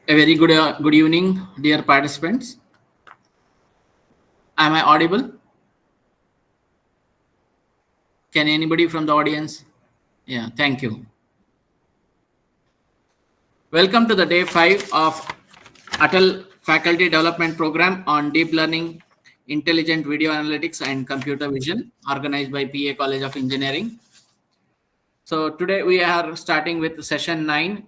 A very good evening, dear participants. Am I audible? Can anybody from the audience? Yeah, thank you. Welcome to the day 5 of Atal Faculty Development Program on Deep Learning, Intelligent Video Analytics and Computer Vision, organized by PA College of Engineering. So today we are starting with session 9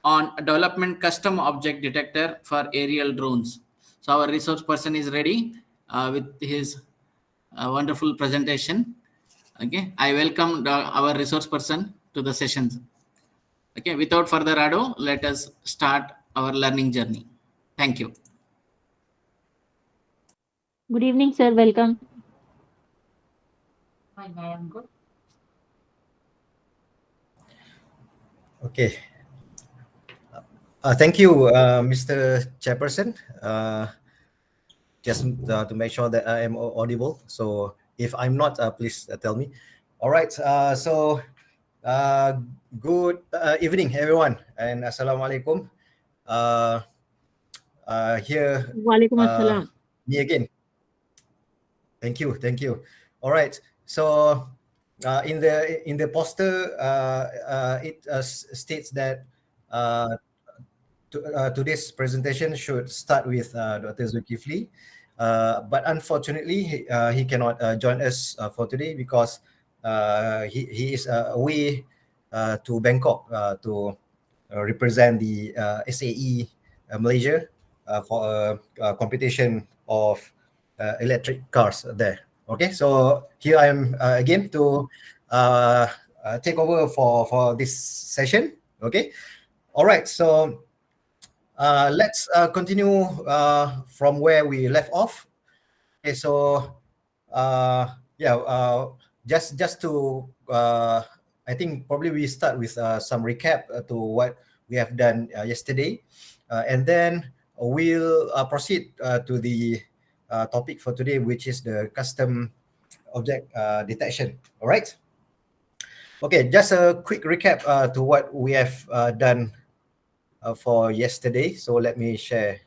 on development custom object detector for aerial drones. So our resource person is ready with his wonderful presentation. Okay, I welcome our resource person to the sessions. Okay, without further ado, let us start our learning journey. Thank you. Good evening, sir. Welcome. Okay. Thank you, Mr. Chairperson. Just to make sure that I am audible. So if I'm not, please tell me. All right. Good evening, everyone, and assalamualaikum. Here, Walaikum assalam. me again. Thank you. All right. So in the poster, it states that today's presentation should start with Dr. Zulkifli, but unfortunately he cannot join us for today because he is away to Bangkok to represent the SAE Malaysia for a competition of electric cars there. Okay, so here I am again to take over for this session. Okay, all right, so let's continue from where we left off. Okay, so just to I think probably we start with some recap to what we have done yesterday, and then we'll proceed to the topic for today, which is the custom object detection. All right. Okay, just a quick recap to what we have done for yesterday. So let me share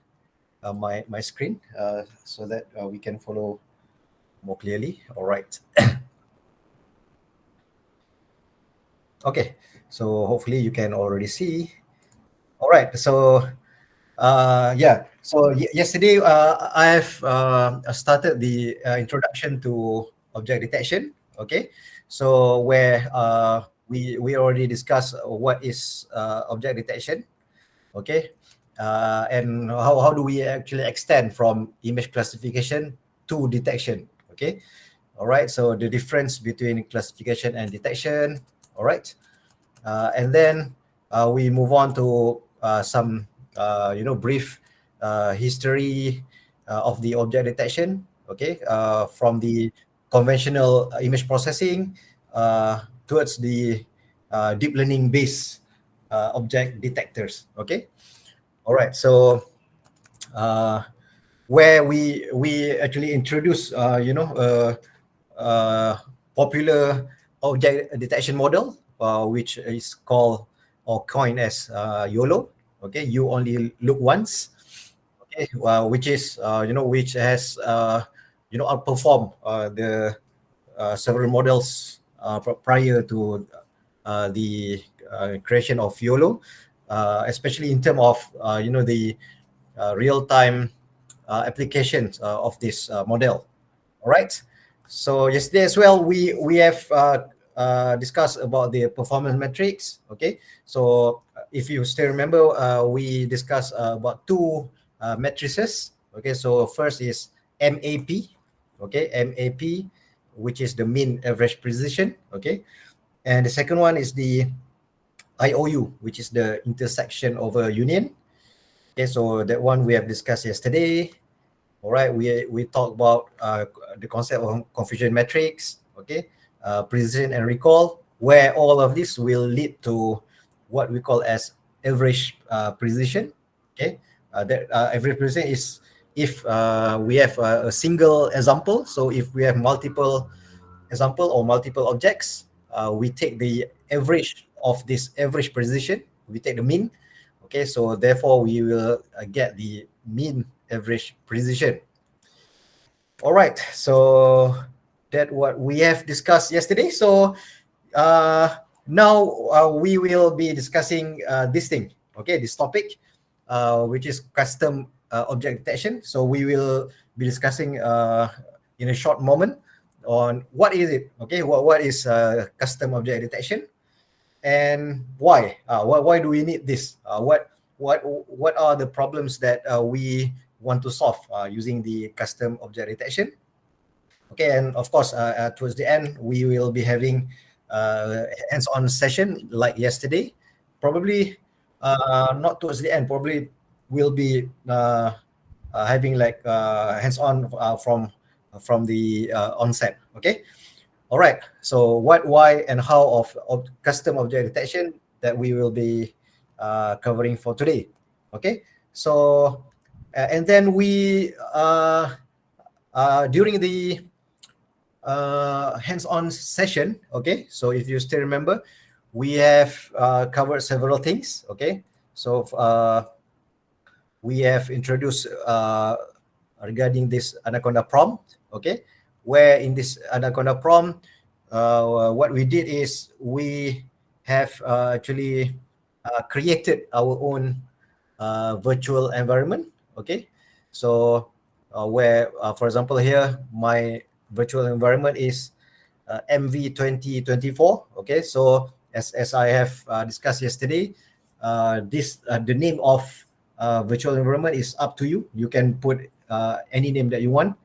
my screen so that we can follow more clearly. All right. Okay, so hopefully you can already see. All right, so yesterday I have started the introduction to object detection. Okay, so where we already discussed what is object detection. Okay, and how do we actually extend from image classification to detection. Okay, all right, so the difference between classification and detection. All right, and then we move on to some brief history of the object detection. Okay, from the conventional image processing towards the deep learning based object detectors. Okay, all right, so where we actually introduce popular object detection model which is called or coined as YOLO. Okay, you only look once. Okay, which is which has outperformed the several models prior to the creation of YOLO, especially in terms of the real-time applications of this model. All right. So yesterday as well, we have discussed about the performance metrics. Okay. So if you still remember, we discussed about two matrices. Okay. So first is MAP. Okay, MAP, which is the mean average precision. Okay, and the second one is the IOU, which is the intersection over union. Okay, so that one we have discussed yesterday. All right, we talked about the concept of confusion matrix. Okay, precision and recall, where all of this will lead to what we call as average precision. Okay, that average precision is if we have a single example. So if we have multiple example or multiple objects, we take the average of this average precision. We take the mean. Okay, so therefore we will get the mean average precision. All right, so that what we have discussed yesterday. So now we will be discussing this thing, okay, this topic, which is custom object detection. So we will be discussing in a short moment on what is it, okay, what is custom object detection, and why? Why do we need this? What are the problems that we want to solve using the custom object detection? Okay, and of course, towards the end, we will be having hands-on session like yesterday. Probably not towards the end. Probably we'll be having like hands-on from the onset. Okay. All right. So what, why, and how of custom object detection that we will be covering for today. Okay. So and then we during the hands-on session. Okay. So if you still remember, we have covered several things. Okay. So we have introduced regarding this Anaconda prompt. Okay. Where in this Anaconda prompt, what we did is we have actually created our own virtual environment. Okay. So where, for example, here my virtual environment is MV 2024. Okay. So as I have discussed yesterday, this the name of virtual environment is up to you. You can put any name that you want.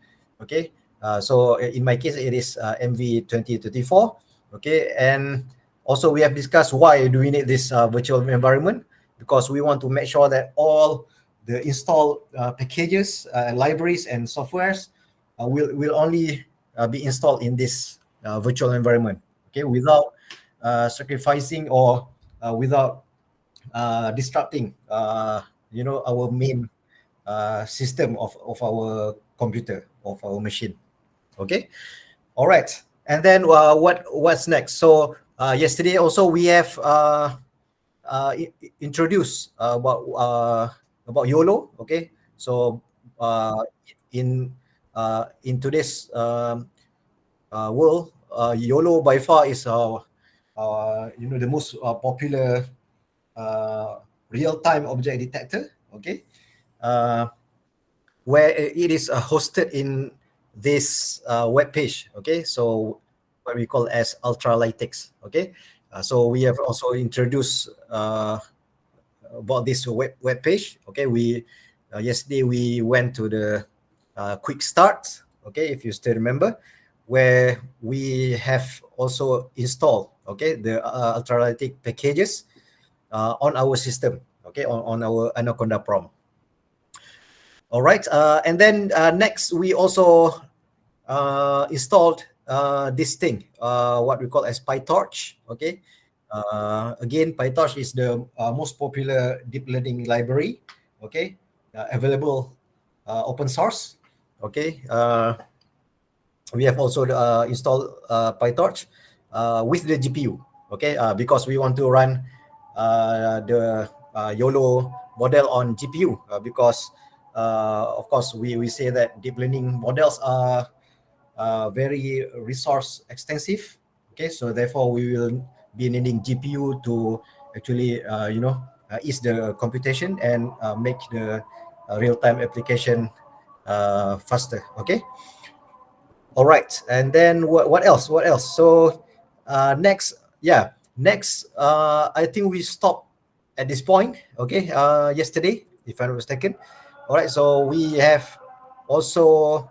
Okay. So in my case, it is MV 2024. Okay. And also we have discussed why do we need this virtual environment, because we want to make sure that all the installed packages, libraries, and softwares will only be installed in this virtual environment. Okay. Without sacrificing or without disrupting our main system of our computer, of our machine. Okay. All right. And then what's next? So yesterday also we have introduced about YOLO. Okay. So in today's world, YOLO by far is the most popular real-time object detector. Okay. Where it is hosted in this web page. Okay, so what we call as Ultralytics. Okay, so we have also introduced about this web page. Okay, we yesterday we went to the quick start. Okay, if you still remember, where we have also installed the Ultralytic packages on our system. Okay, on our Anaconda Prom. All right, and then next we also installed this thing, what we call as PyTorch. Okay, again, PyTorch is the most popular deep learning library. Okay, available open source. Okay, we have also installed PyTorch with the GPU. Okay, because we want to run the YOLO model on GPU because of course we say that deep learning models are very resource extensive. Okay, so therefore we will be needing GPU to actually ease the computation and make the real-time application faster. Okay. All right, and then what else? What else? So next, I think we stopped at this point. Okay, yesterday, if I'm not mistaken. All right, so we have also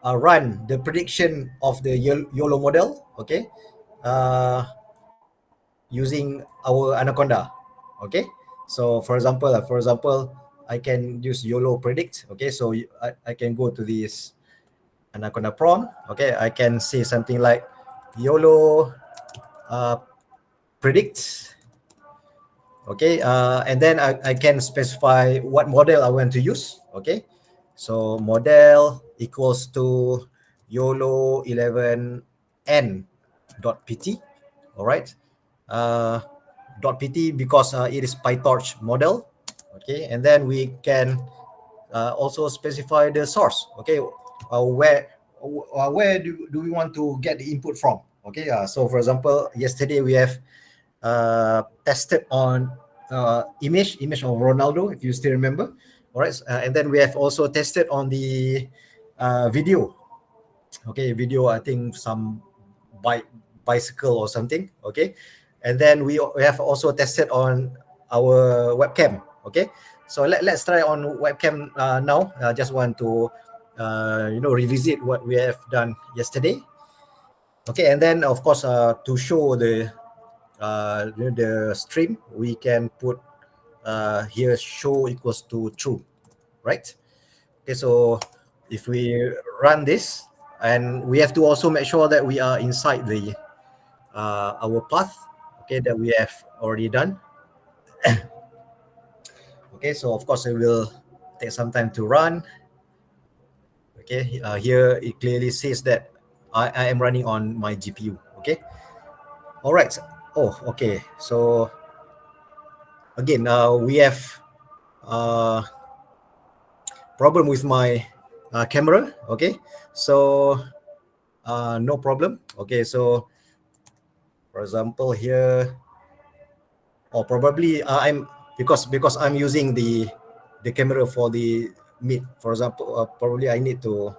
run the prediction of the YOLO model. Okay, using our Anaconda. Okay, so for example, I can use YOLO predict. Okay, so I can go to this Anaconda prompt. Okay, I can say something like YOLO predict. Okay, and then I can specify what model I want to use. Okay, so model equals to YOLO 11n.pt. All right, .pt because it is PyTorch model. Okay, and then we can also specify the source. Okay, where do we want to get the input from? Okay, so for example, yesterday we have tested on image of Ronaldo, if you still remember. All right, and then we have also tested on the video. Okay, video, I think some bicycle or something. Okay, and then we have also tested on our webcam. Okay, so let's try on webcam now. I just want to revisit what we have done yesterday. Okay, and then of course to show the stream, we can put here show equals to true, right? Okay, so if we run this, and we have to also make sure that we are inside the our path, okay, that we have already done. Okay, so of course it will take some time to run. Okay, here it clearly says that I am running on my GPU. Okay, all right. Oh, okay, so again we have problem with my camera. Okay, so no problem. Okay, so for example here, or probably I'm because I'm using the camera for the meet. For example, probably I need to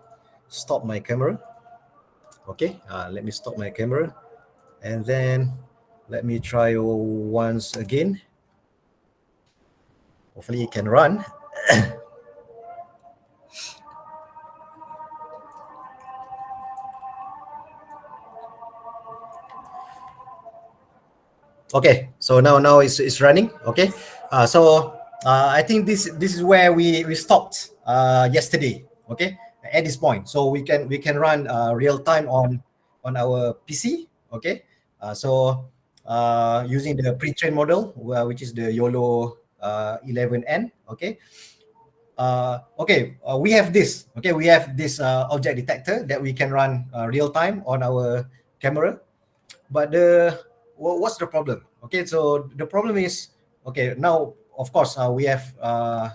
stop my camera. Okay, let me stop my camera, and then let me try once again. Hopefully it can run. Okay, so now it's running. Okay, so I think this is where we stopped yesterday. Okay, at this point, so we can run real time on our PC. Okay, so using the pre-trained model, which is the YOLO 11N. Okay. We have this. Okay, we have this object detector that we can run real time on our camera. But what's the problem? Okay, so the problem is, okay, now of course we have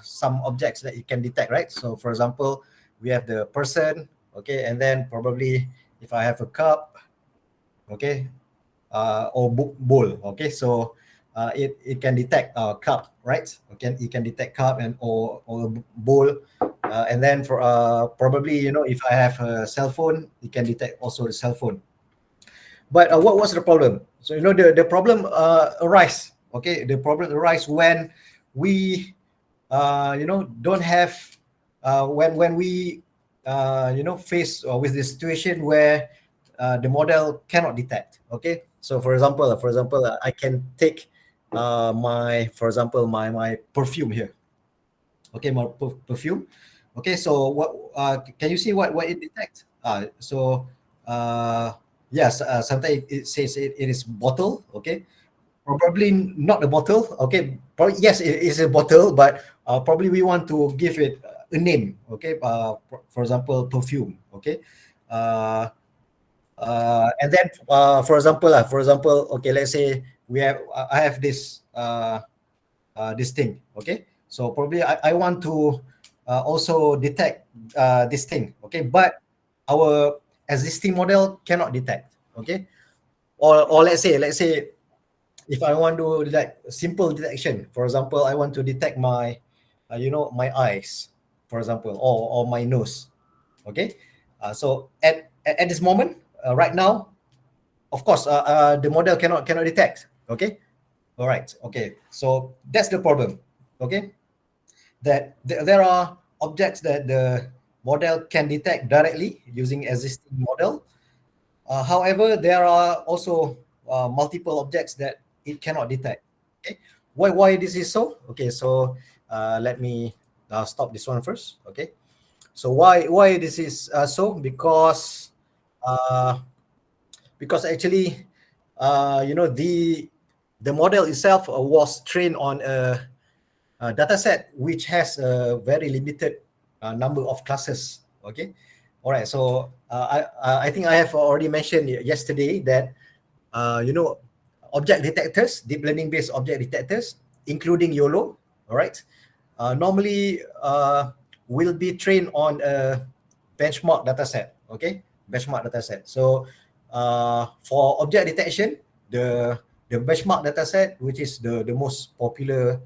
some objects that you can detect, right? So for example, we have the person. Okay, and then probably if I have a cup, okay, or bowl. Okay, so it can detect cup, right? Okay, it can detect cup and or bowl, and then for probably if I have a cell phone, it can detect also the cell phone. But what was the problem? So the problem arise. Okay, the problem arise when we don't have when we face with the situation where the model cannot detect. Okay, so for example, I can take my perfume here. Okay, my perfume. Okay, so what can you see what it detects? Yes, sometimes it says it is bottle. Okay, probably not a bottle. Okay, probably yes, it is a bottle, but probably we want to give it a name. Okay, for example, perfume. Okay, and then for example, okay, let's say I have this this thing. Okay, so probably I want to also detect this thing. Okay, but our existing model cannot detect. Okay, or let's say if I want to like simple detection, for example, I want to detect my my eyes, for example, or my nose. Okay, so at this moment, right now, of course, the model cannot detect. Okay, all right. Okay, so that's the problem. Okay, that there are objects that the model can detect directly using existing model. However, there are also multiple objects that it cannot detect. Okay, why this is so? Okay, so let me stop this one first. Okay, so why this is so? Because actually, the model itself was trained on a data set which has a very limited number of classes. Okay, all right. So I think I have already mentioned yesterday that object detectors, deep learning based object detectors, including YOLO. All right. Normally will be trained on a benchmark data set. Okay, benchmark data set. So for object detection, the benchmark data set, which is the most popular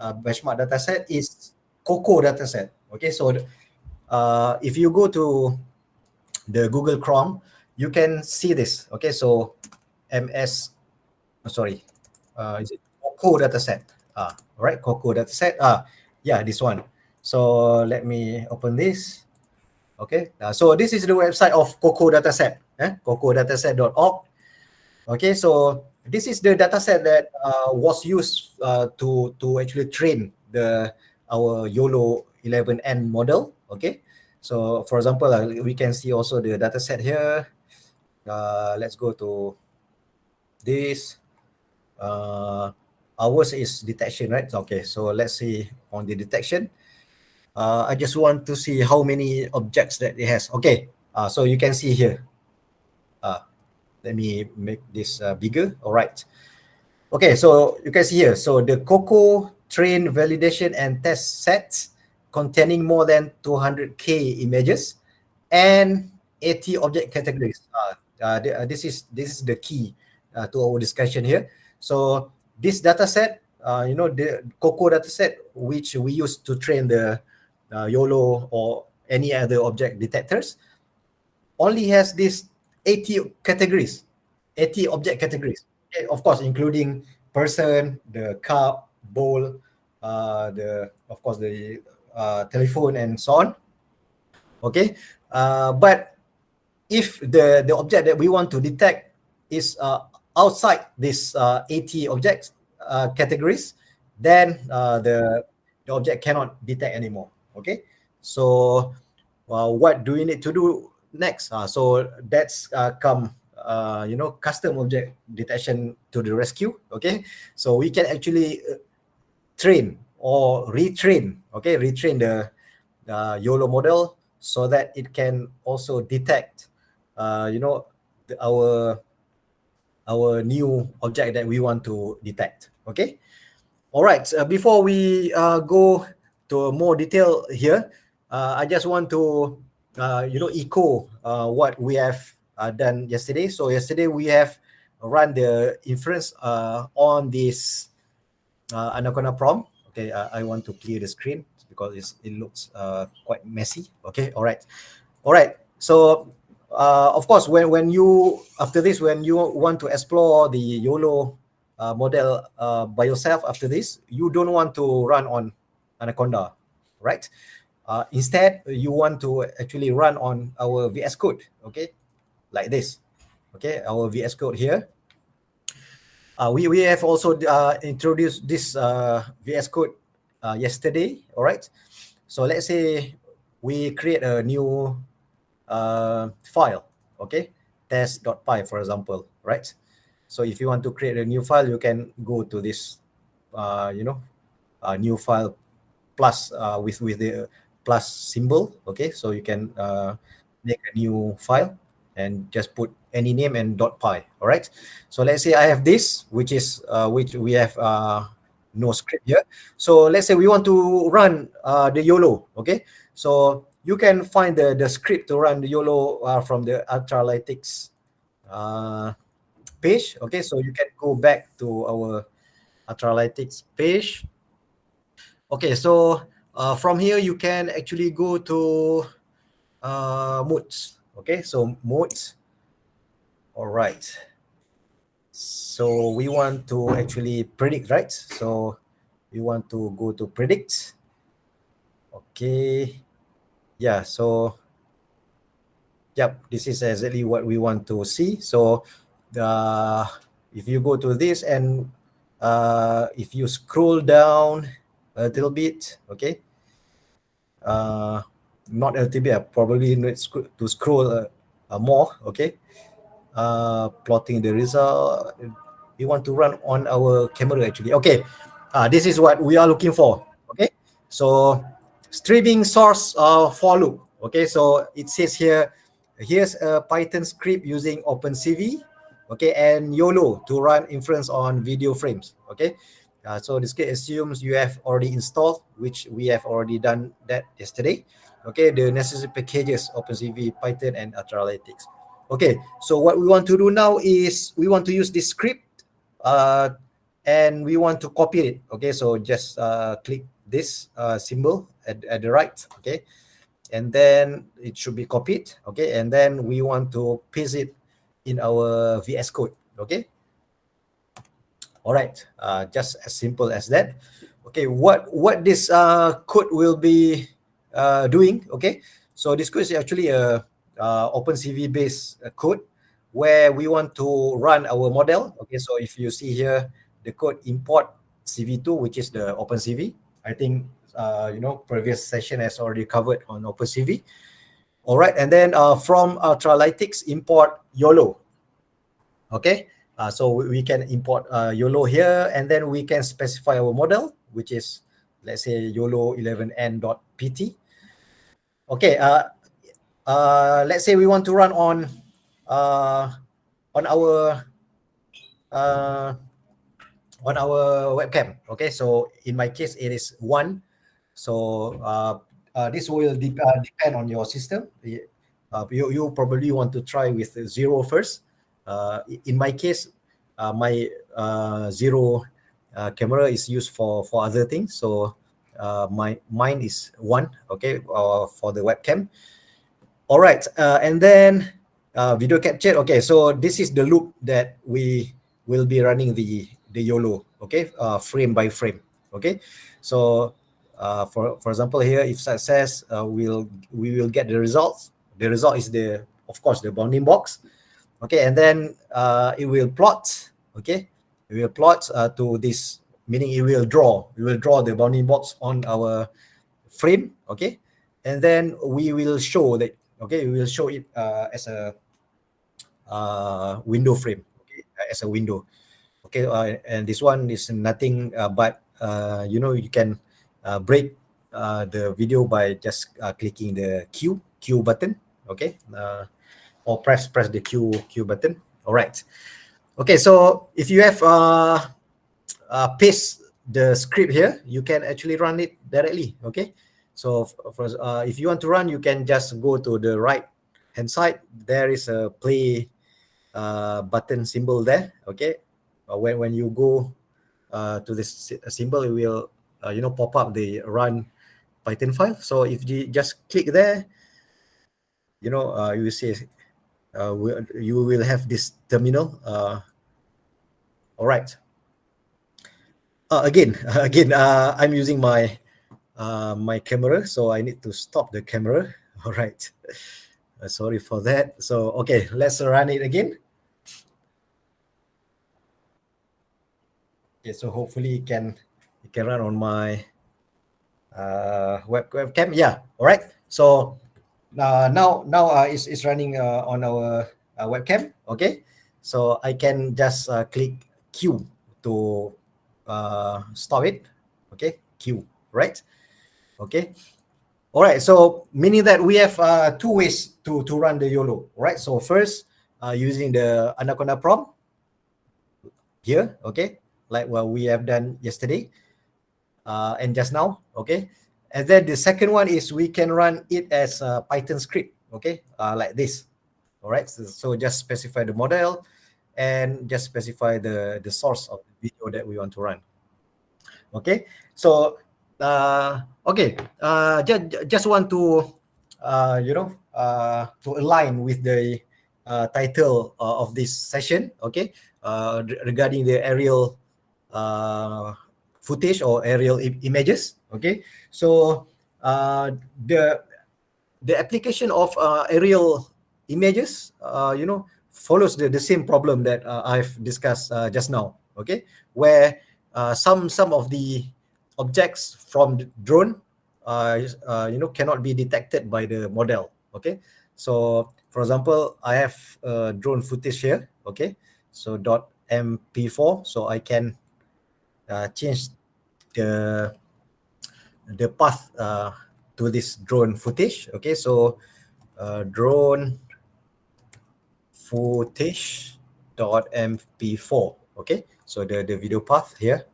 benchmark data set, is COCO data set. Okay, so if you go to the Google Chrome, you can see this. Okay, so MS, sorry, is it COCO dataset? Right, COCO dataset. Yeah, this one. So let me open this. Okay, so this is the website of COCO dataset, cocodataset.org. Okay, so this is the dataset that was used to actually train our YOLO 11N model. Okay, so for example, we can see also the dataset here. Let's go to this. Ours is detection, right? Okay, so let's see on the detection. I just want to see how many objects that it has. Okay, so you can see here. Let me make this bigger. All right. Okay, so you can see here. So the COCO train validation and test sets containing more than 200K images and 80 object categories. This is the key to our discussion here. So this data set, the COCO data set, which we use to train the YOLO or any other object detectors, only has these 80 categories, 80 object categories. Okay, of course, including person, the cup, bowl, of course the telephone and so on. Okay, but if the object that we want to detect is outside this 80 objects categories, then the object cannot detect anymore. Okay, so what do we need to do next? So that's come custom object detection to the rescue. Okay, so we can actually train or retrain the YOLO model so that it can also detect our new object that we want to detect. Okay, all right. Before we go to more detail here, I just want to echo what we have done yesterday. So yesterday we have run the inference on this Anaconda prompt. Okay, I want to clear the screen because it looks quite messy. Okay, all right. So of course, when you after this, when you want to explore the YOLO model by yourself after this, you don't want to run on Anaconda, right? Instead, you want to actually run on our VS Code. Okay, like this. Okay, our VS Code here. We have also introduced this VS Code yesterday. All right. So let's say we create a new file. Okay, test.py, for example, right? So if you want to create a new file, you can go to this, new file plus with the plus symbol. Okay, so you can make a new file and just put any name and .py. All right. So let's say I have this, which we have no script here. So let's say we want to run the YOLO. Okay. So you can find the script to run the YOLO from the Ultralytics page. Okay. So you can go back to our Ultralytics page. Okay. So from here, you can actually go to modes. Okay. So modes. All right. So we want to actually predict, right? So we want to go to predict. Okay. Yeah. So, yep, this is exactly what we want to see. So if you go to this and if you scroll down a little bit, okay. Not a little bit, probably need to scroll more, okay. Plotting the result. We want to run on our camera actually. Okay, this is what we are looking for. Okay, so streaming source for loop. Okay, so it says here, here's a Python script using OpenCV. okay, and YOLO to run inference on video frames. Okay, so this case assumes you have already installed, which we have already done that yesterday. Okay, the necessary packages OpenCV, Python, and Ultralytics. Okay, so what we want to do now is we want to use this script, and we want to copy it. Okay, so just click this symbol at the right. Okay, and then it should be copied. Okay, and then we want to paste it in our VS Code. Okay, all right, just as simple as that. Okay, what this code will be doing? Okay, so this code is actually a OpenCV based code where we want to run our model. Okay, so if you see here the code import CV2, which is the OpenCV. I think previous session has already covered on OpenCV. All right, and then from Ultralytics import YOLO. Okay, so we can import YOLO here, and then we can specify our model, which is, let's say, YOLO 11n.pt. Okay, let's say we want to run on our webcam. Okay, so in my case it is 1. So this will depend on your system. You probably want to try with 0 first. In my case, my 0 camera is used for other things. So mine is 1. Okay, for the webcam. All right, and then video capture. Okay, so this is the loop that we will be running the YOLO. Okay, frame by frame. Okay, so for example here, if success, we will get the results. The result is of course the bounding box. Okay, and then it will plot. Okay, it will plot to this, meaning it will draw the bounding box on our frame. Okay, and then we will show that. Okay, we will show it as a window frame. Okay, as a window. Okay, and this one is nothing but you can break the video by just clicking the Q button. Okay, or press the Q button. All right. Okay, so if you have paste the script here, you can actually run it directly. Okay, so if you want to run, you can just go to the right hand side. There is a play button symbol there. Okay, when you go to this symbol, it will pop up the run Python file. So if you just click there, you will see you will have this terminal. All right. Again, I'm using my my camera, so I need to stop the camera. All right. Sorry for that. So okay, let's run it again. Okay, so hopefully it can run on my webcam. Yeah. All right. So now it's running on our webcam. Okay. So I can just click Q to stop it. Okay, Q, right? Okay. All right. So meaning that we have 2 ways to run the YOLO. Right. So first, using the Anaconda prompt here. Okay, like what we have done yesterday and just now. Okay, and then the second one is we can run it as a Python script. Okay, like this. All right. So just specify the model and just specify the source of the video that we want to run. Okay, so okay, just want to to align with the title of this session. Okay, regarding the aerial footage or aerial images. Okay, so the application of aerial images follows the same problem that I've discussed just now. Okay, where some of the objects from the drone cannot be detected by the model. Okay, so for example, I have drone footage here. Okay, so .mp4, so I can change the path to this drone footage. Okay, so drone footage. .mp4. Okay, so the video path here.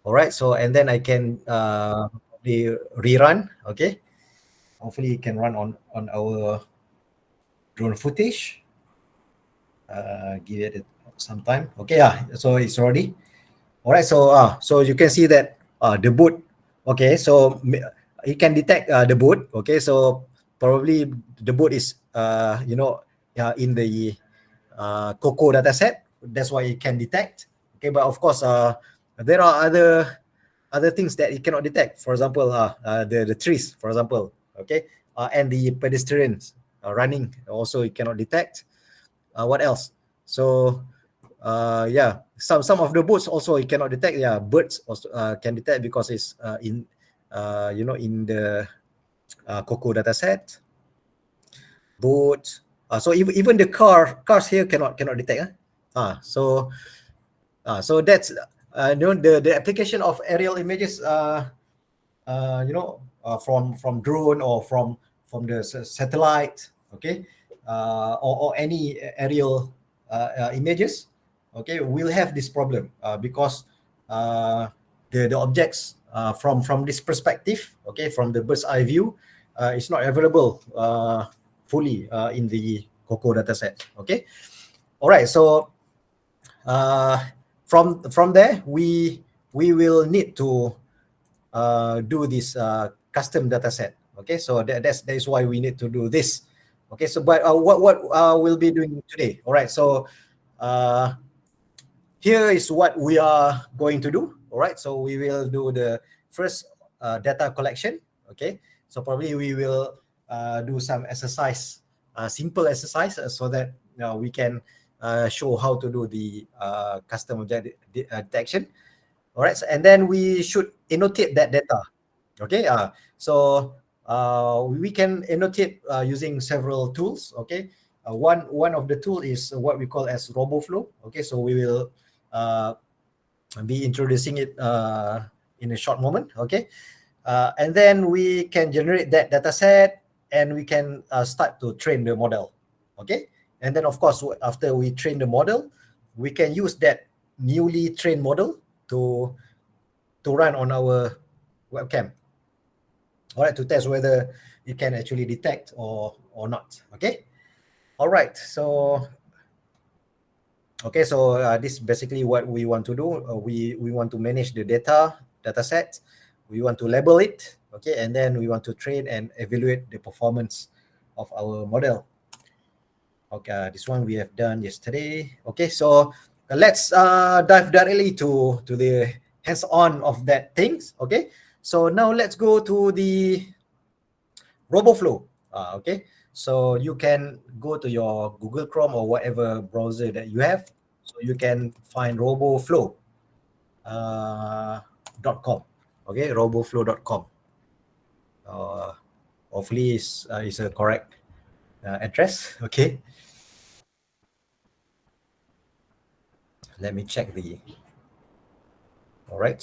All right, so and then I can rerun. Okay, hopefully it can run on our drone footage. Give it some time. Okay, yeah, so it's ready. All right, so you can see that the boot. Okay, so it can detect the boot. Okay, so probably the boot is in the Coco dataset. That's why it can detect. Okay, but of course there are other things that it cannot detect. For example, the trees, for example. Okay, and the pedestrians running also it cannot detect. What else? So yeah, some of the boats also it cannot detect. Yeah, birds also can detect because it's in in the Coco dataset. Boats. So even the cars here cannot detect. So that's the application of aerial images. From drone or from the satellite. Okay, or any aerial images. Okay, we'll have this problem because the objects from this perspective. Okay, from the bird's eye view, it's not available fully in the Coco dataset. Okay, all right. So from there we will need to do this custom data set. Okay, so that is why we need to do this. Okay, so but what we'll be doing today. All right, so here is what we are going to do. All right, so we will do the first data collection. Okay, so probably we will do some exercise, simple exercise, so that we can show how to do the custom object detection. All right, so, and then we should annotate that data. Okay, so we can annotate using several tools. Okay, one of the tool is what we call as RoboFlow. Okay, so we will be introducing it in a short moment. Okay, and then we can generate that data set and we can start to train the model. Okay, and then of course after we train the model, we can use that newly trained model to run on our webcam. All right, to test whether it can actually detect or not. Okay, all right. So this is basically what we want to do. We want to manage the data set. We want to label it. Okay, and then we want to train and evaluate the performance of our model. Okay, this one we have done yesterday. Okay, so let's dive directly to the hands-on of that things. Okay, so now let's go to the RoboFlow. Okay, so you can go to your Google Chrome or whatever browser that you have. So you can find RoboFlow .com. Okay, RoboFlow.com. Hopefully is a correct address. Okay. Let me check the. All right.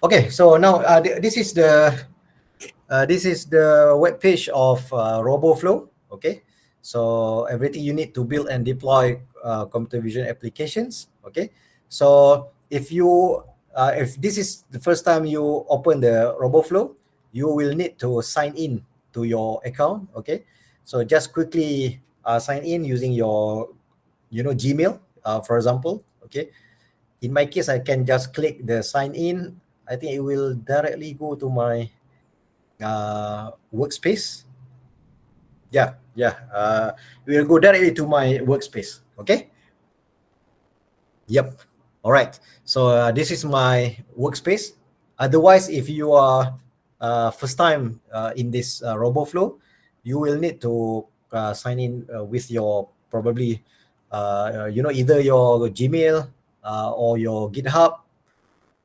Okay, so now this is the web page of RoboFlow. Okay, so everything you need to build and deploy computer vision applications. Okay, so if this is the first time you open the RoboFlow, you will need to sign in to your account. Okay, so just quickly sign in using your Gmail, for example. Okay, in my case, I can just click the sign in. I think it will directly go to my workspace. Yeah. It will go directly to my workspace. Okay. Yep. All right. So this is my workspace. Otherwise, if you are first time in this RoboFlow, you will need to sign in with your probably either your Gmail or your GitHub.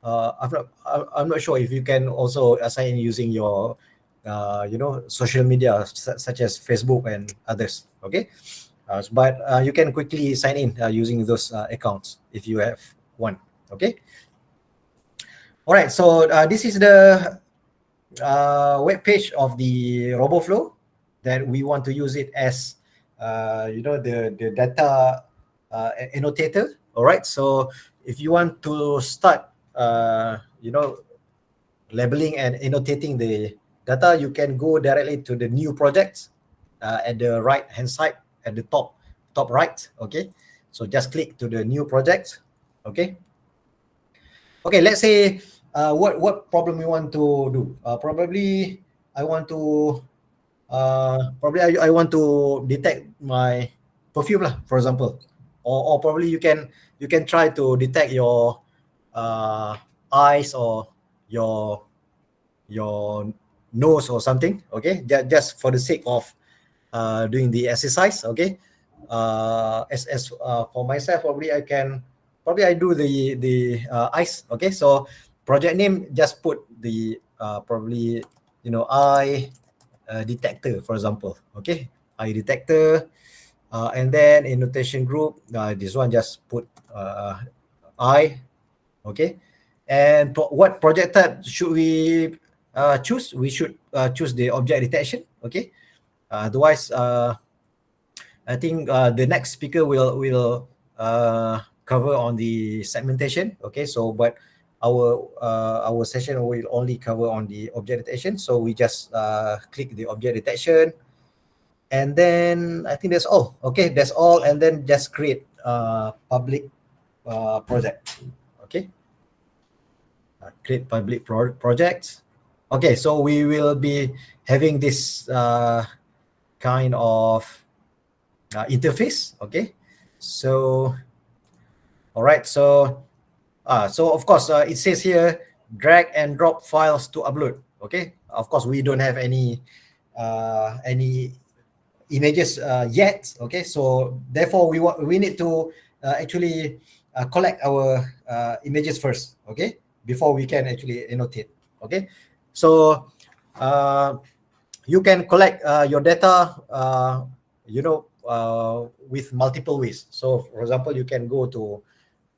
I'm not sure if you can also sign in using your social media such as Facebook and others. Okay, but you can quickly sign in using those accounts if you have one. Okay. All right. So this is the web page of the RoboFlow that we want to use it as the data annotator. All right. So if you want to start, labeling and annotating the data, you can go directly to the new projects at the right hand side at the top right. Okay. So just click to the new project. Okay. Okay. Let's say what problem you want to do. Probably I want to I want to detect my perfume lah, for example, or probably you can try to detect your eyes or your your nose or something. Okay, just for the sake of doing the exercise. Okay, as for myself, probably I do the eyes. Okay, so project name, just put the probably eye detector, for example. Okay, eye detector, and then in notation group, this one just put eye. Okay, and what project type should we choose? We should choose the object detection. Okay, otherwise, I think the next speaker will cover on the segmentation. Okay, so but our session will only cover on the object detection. So we just click the object detection, and then I think that's all. Okay, that's all, and then just create public project. Okay, create public projects. Okay, so we will be having this kind of interface. Okay, so all right, so of course it says here drag and drop files to upload. Okay, of course we don't have any images yet. Okay, so therefore we need to actually collect our images first. Okay, before we can actually annotate. Okay, so you can collect your data with multiple ways. So for example, you can go to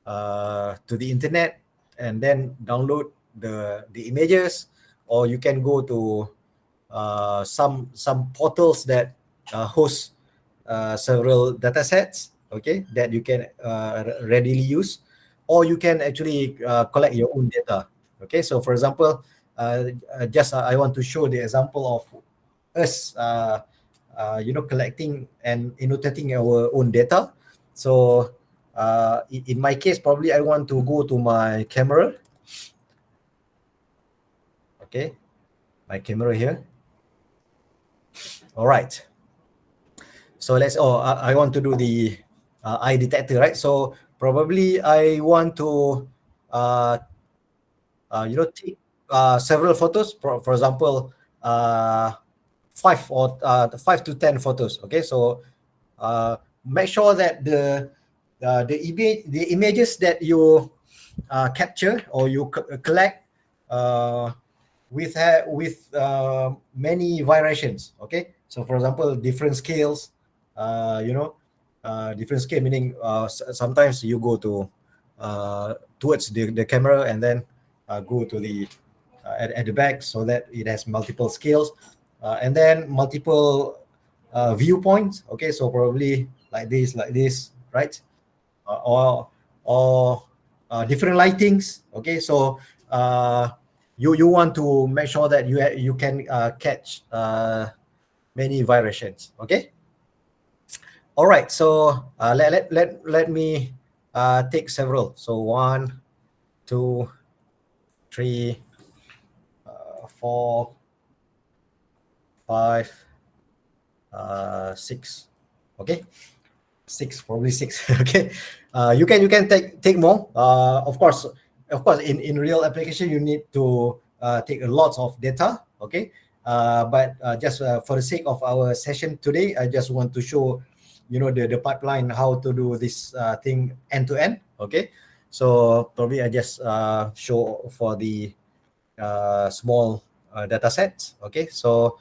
the internet and then download the images, or you can go to some portals that host several data sets, okay, that you can readily use, or you can actually collect your own data. Okay, so for example, just I want to show the example of us collecting and annotating our own data. So in my case, probably I want to go to my camera. Okay, my camera here. All right, so I want to do the eye detector, right? So probably I want to take several photos, for example, 5 to 10 photos. Okay, so make sure that the images that you capture or you collect with many variations. Okay, so for example, different scales, different scale, meaning sometimes you go to towards the camera and then go to the at the back, so that it has multiple scales, and then multiple viewpoints. Okay, so probably like this, right? Or different lightings. Okay, so you want to make sure that you can catch many variations. Okay, all right, so let me take several. So 1, 2, 3, 4, 5, 6. Okay, 6, probably 6. Okay, you can take more. Of course, in real application you need to take a lot of data. Okay, but just for the sake of our session today, I just want to show the pipeline, how to do this thing end to end. Okay, so probably I just show for the small data sets. Okay, so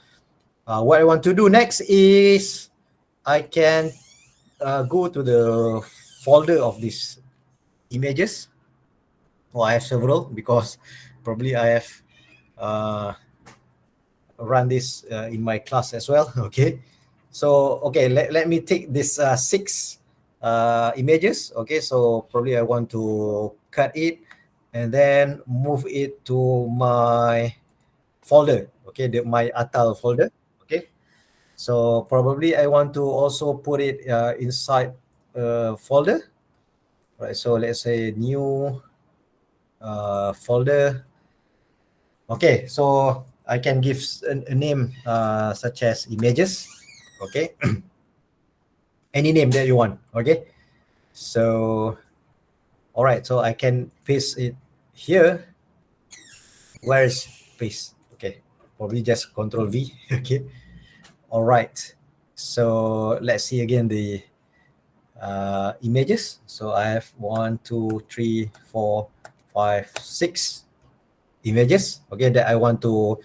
what I want to do next is I can go to the folder of these images. I have several because probably I have run this in my class as well. Okay, So okay, let me take this 6 images. Okay, so probably I want to cut it and then move it to my folder. Okay, my Atal folder. Okay, so probably I want to also put it inside a folder. Right, so let's say new folder. Okay, so I can give a name such as images. Okay, any name that you want. Okay, so all right, so I can paste it here. Where is paste? Okay, probably just Control V. Okay, all right. So let's see again the images. So I have 1, 2, 3, 4, 5, 6 images. Okay, that I want to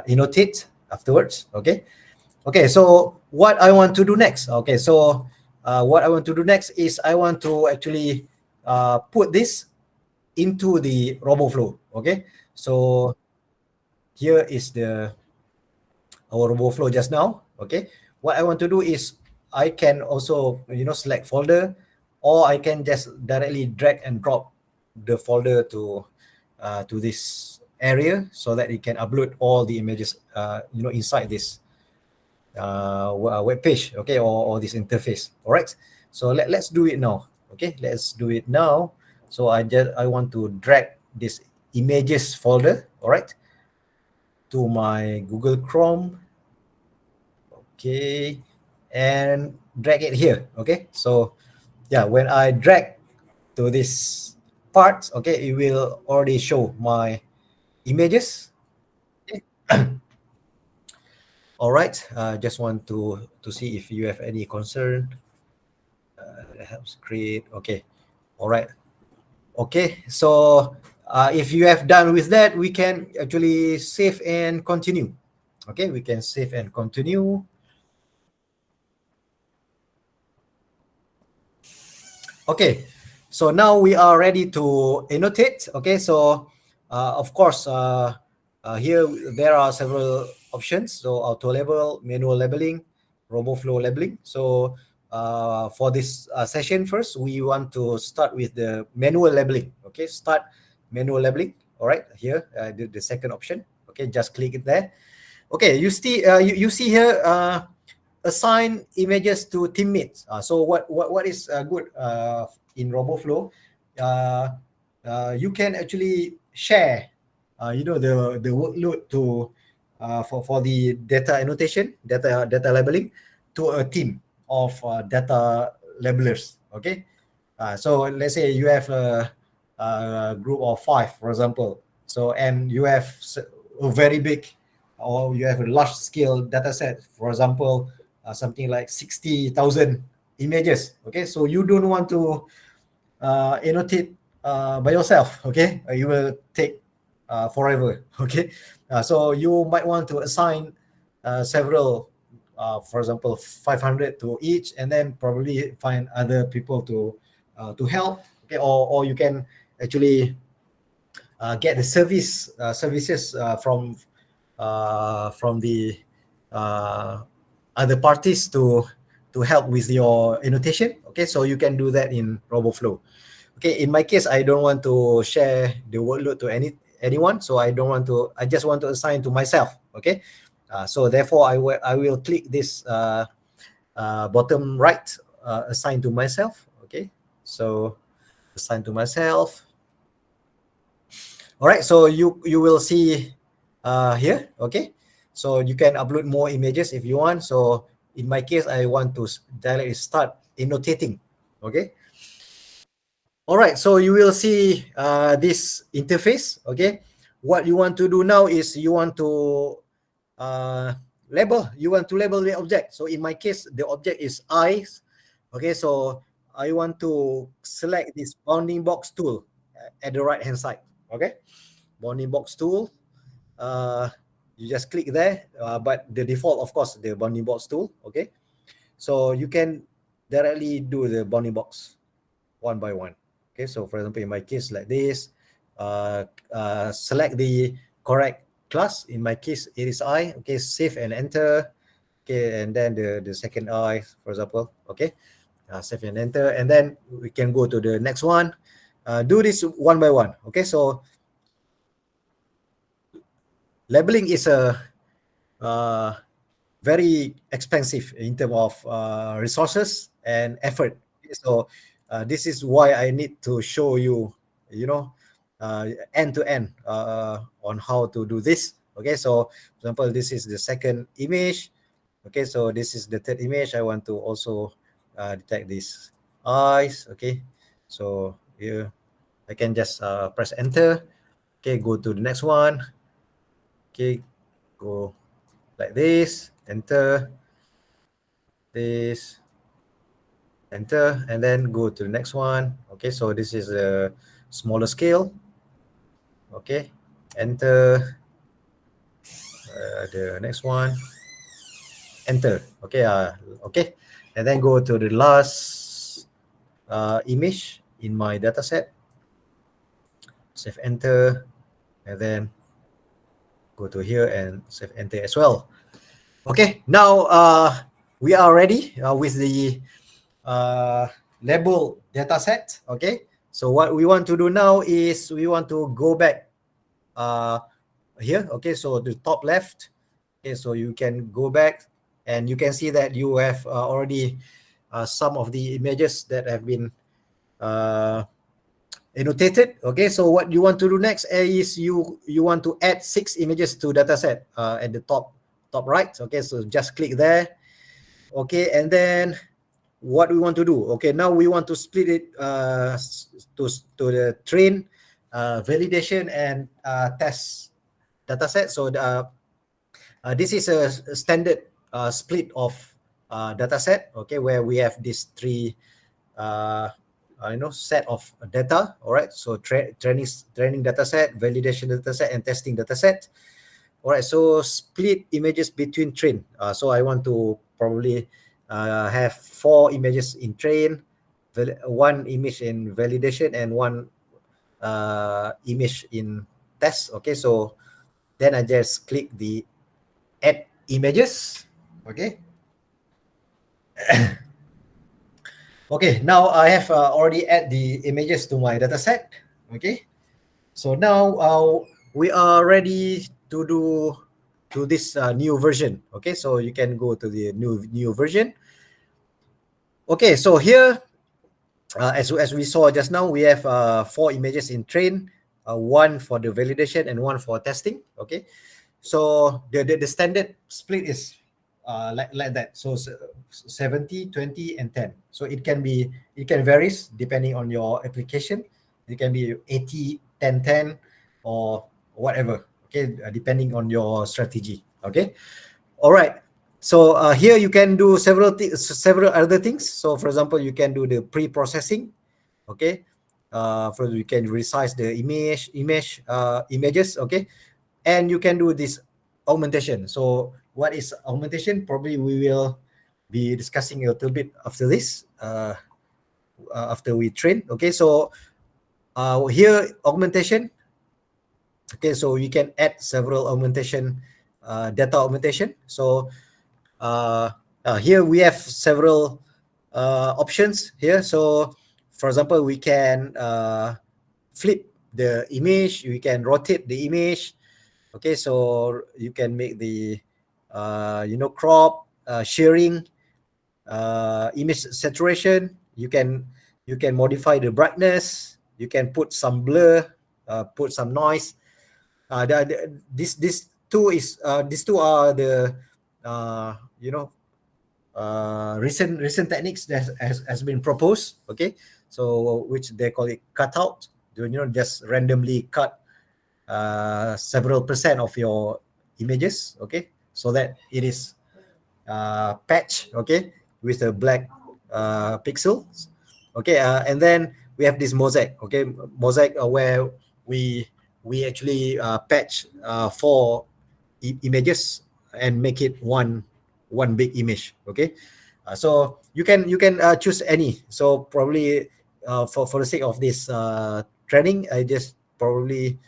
annotate afterwards. Okay. Okay, so what I want to do next? Okay, so what I want to do next is I want to actually put this into the RoboFlow. Okay, so here is our RoboFlow just now. Okay, what I want to do is I can also select folder, or I can just directly drag and drop the folder to this area so that it can upload all the images inside this web page, okay, or this interface. All right, so let's do it now. Okay, let's do it now. So I want to drag this images folder, all right, to my Google Chrome. Okay, and drag it here. Okay, so yeah, when I drag to this part, okay, it will already show my images. Okay. All right, just want to see if you have any concern. That helps create. Okay, all right. Okay, so if you have done with that, we can actually save and continue. Okay, we can save and continue. Okay, so now we are ready to annotate. Okay, so of course, here there are several options. So auto label, manual labeling, RoboFlow labeling. So for this session first, we want to start with the manual labeling. Okay, start manual labeling. All right, here the second option. Okay, just click it there. Okay, you see here assign images to teammates. So what is good in RoboFlow? You can actually share, the workload to for the data annotation, data labeling to a team of data labelers. Okay, so let's say you have a group of 5, for example. So and you have a very big, or you have a large scale data set, for example, something like 60,000 images. Okay, so you don't want to annotate by yourself. Okay, you will take forever. Okay, so you might want to assign several, for example, 500 to each, and then probably find other people to help. Okay, or you can actually get the services from the other parties to help with your annotation. Okay, so you can do that in RoboFlow. Okay, in my case, I don't want to share the workload to anyone, so I just want to assign to myself. Okay, so therefore I will click this bottom right, assign to myself. Okay, so assign to myself. All right, so you will see here. Okay, so you can upload more images if you want. So in my case, I want to directly start annotating. Okay, all right, so you will see this interface. Okay, what you want to do now is you want to label the object. So in my case, the object is eyes. Okay, so I want to select this bounding box tool at the right hand side. Okay, bounding box tool, you just click there, but the default, of course, the bounding box tool. Okay, so you can directly do the bounding box one by one. Okay, so for example, in my case, like this, select the correct class. In my case, it is I. Okay, save and enter. Okay, and then the second eye, for example. Okay, save and enter, and then we can go to the next one. Do this one by one. Okay, so labeling is a very expensive in terms of resources and effort. So this is why I need to show you, end to end on how to do this. Okay, so for example, this is the second image. Okay, so this is the third image. I want to also detect these eyes. Okay, so here I can just press enter. Okay, go to the next one. Okay, go like this, enter, this, enter, and then go to the next one. Okay, so this is a smaller scale. Okay, enter, the next one, enter. Okay, okay, and then go to the last image in my data set, save enter, and then go to here and save enter as well. Okay, now we are ready with the label data set. Okay, so what we want to do now is we want to go back here. Okay, so the top left. Okay, so you can go back and you can see that you have already some of the images that have been annotated. Okay, so what you want to do next is you want to add 6 images to dataset at the top right. Okay, so just click there. Okay, and then what we want to do, okay, now we want to split it to the train, validation, and test dataset. So this is a standard split of dataset, okay, where we have these 3 set of data. All right, so training data set, validation data set, and testing data set. All right, so split images between train. So I want to probably have 4 images in train, 1 image in validation, and 1 image in test. Okay, so then I just click the add images. Okay. Okay, now I have already add the images to my dataset. Okay, so now we are ready to do this new version. Okay, so you can go to the new version. Okay, so here as we saw just now, we have 4 images in train, 1 for the validation and 1 for testing. Okay, so the standard split is like that. So 70, 20, and 10. So it can varies depending on your application. It can be 80, 10, 10, or whatever. Okay, depending on your strategy. Okay, all right. So here you can do several other things. So for example, you can do the pre-processing. Okay, for you can resize the images. Okay, and you can do this augmentation. So what is augmentation? Probably we will be discussing a little bit after this, after we train. Okay, so here augmentation. Okay, so we can add several augmentation, data augmentation. So here we have several options here. So for example, we can flip the image, we can rotate the image. Okay, so you can make the crop, sharing, image saturation. You can modify the brightness. You can put some blur, put some noise. These two are the recent techniques that has been proposed. Okay, so which they call it cutout. Just randomly cut several percent of your images. Okay, so that it is patch. Okay, with a black pixels. Okay, and then we have this mosaic. Okay, mosaic where we actually patch 4 images and make it one big image. Okay, so you can choose any. So probably for the sake of this training, I just probably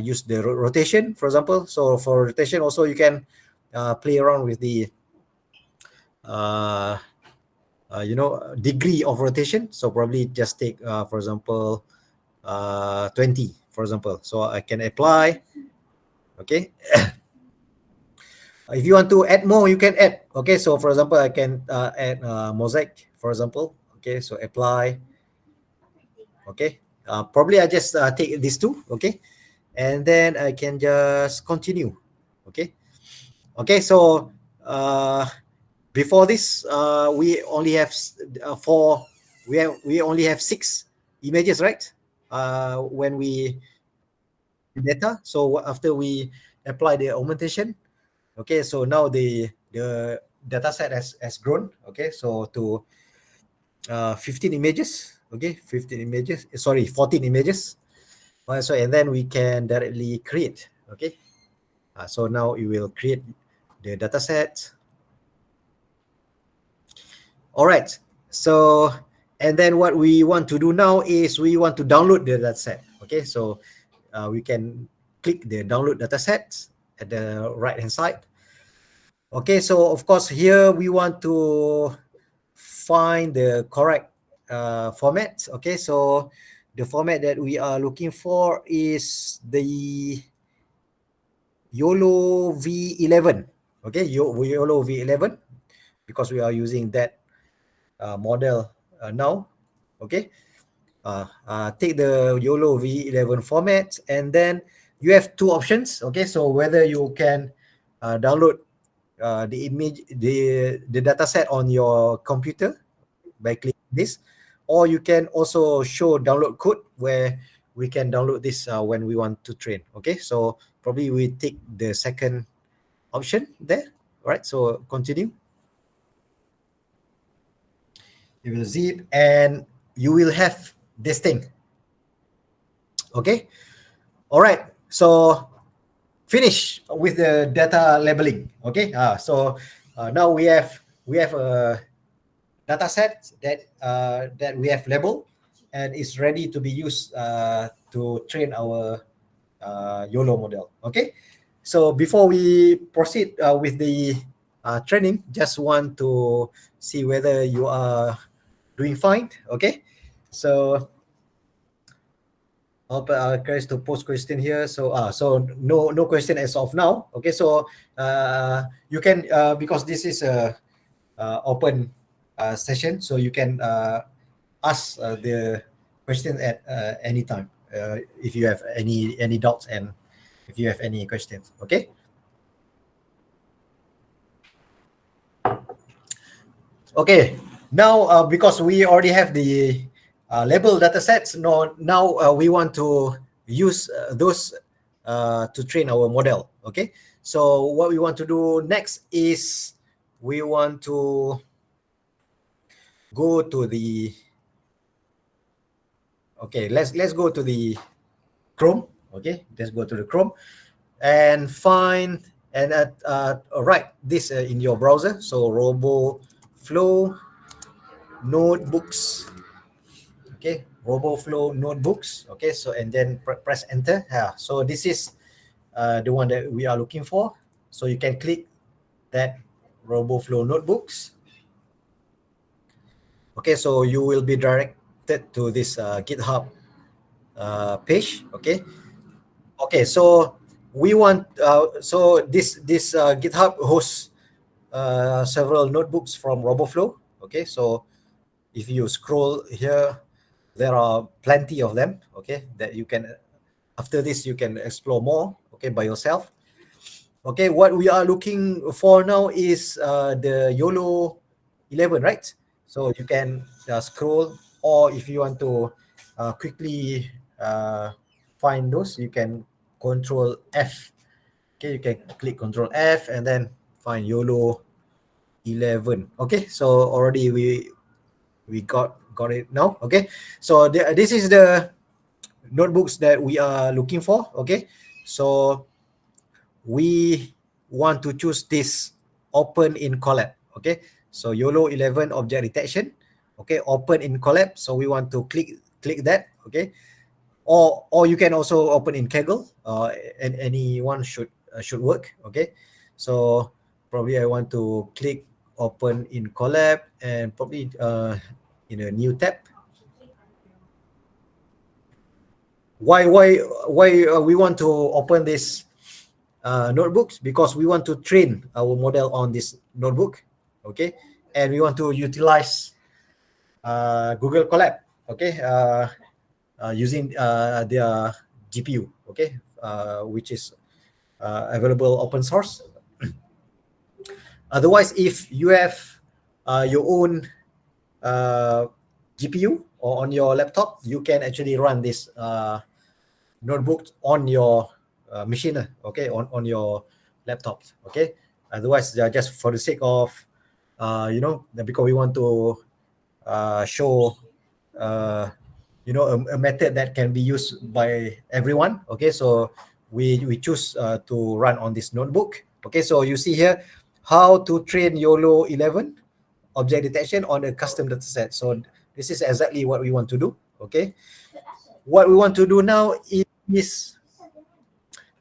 use the rotation, for example. So for rotation also, you can play around with the uh, degree of rotation. So probably just take, for example, 20, for example. So I can apply. Okay. If you want to add more, you can add. Okay. So for example, I can add mosaic, for example. Okay. So apply. Okay. Probably I just take these two. Okay. And then I can just continue. Okay. Okay. So before this, we only have four. We only have 6 images, right? When we data. So after we apply the augmentation, okay. So now the data set has grown. Okay. So to 15 images. Okay, 15 images. Sorry, 14 images. So and then we can directly create. Okay. So now you will create the data set. All right. So, and then what we want to do now is we want to download the data set. Okay. So we can click the download data set at the right hand side. Okay. So of course here we want to find the correct format. Okay. So the format that we are looking for is the YOLO V11. Okay. YOLO V11, because we are using that model now. Okay. Take the YOLO V11 format, and then you have 2 options. Okay. So whether you can download the image, the data set on your computer by clicking this, or you can also show download code where we can download this when we want to train. Okay. So probably we take the second option there. All right. So continue. You will zip and you will have this thing. Okay. All right. So finish with the data labeling. Okay. So now we have a data set that we have labeled and is ready to be used to train our YOLO model. Okay. So before we proceed with the training, just want to see whether you are doing fine. Okay. So Chris to post question here. So no question as of now. Okay. So you can because this is a open session, so you can ask the question at any time if you have any doubts and if you have any questions. Okay. Okay. Now because we already have the label data sets, now we want to use those to train our model. Okay. So what we want to do next is we want to go to the let's go to the Chrome. Okay, let's go to the Chrome and find and write this in your browser. So RoboFlow notebooks. Okay, RoboFlow notebooks. Okay, so and then press enter. So this is the one that we are looking for. So you can click that RoboFlow notebooks. Okay, so you will be directed to this GitHub page. Okay, so we want so this GitHub hosts several notebooks from RoboFlow. Okay, so if you scroll here, there are plenty of them. Okay, that you can after this you can explore more. Okay, by yourself. Okay, what we are looking for now is the YOLO 11, right? So you can scroll, or if you want to quickly find those, you can Control F. Okay, you can click Control F and then find YOLO 11. Okay, so already we got it now. Okay, so this is the notebooks that we are looking for. Okay, so we want to choose this open in collab. Okay, so YOLO 11 object detection. Okay, open in collab. So we want to click that. Okay, or you can also open in Kaggle. And anyone should work. Okay, so probably I want to click open in Collab and probably in a new tab. Why we want to open this notebooks? Because we want to train our model on this notebook, okay, and we want to utilize Google Colab, okay, using their GPU, okay, which is available open source. Otherwise, if you have your own GPU or on your laptop, you can actually run this notebook on your machine, okay, on your laptop, okay. Otherwise, just for the sake of because we want to show a method that can be used by everyone, okay, so we choose to run on this notebook, okay. So you see here how to train YOLO 11 object detection on a custom dataset. So this is exactly what we want to do, okay. What we want to do now is,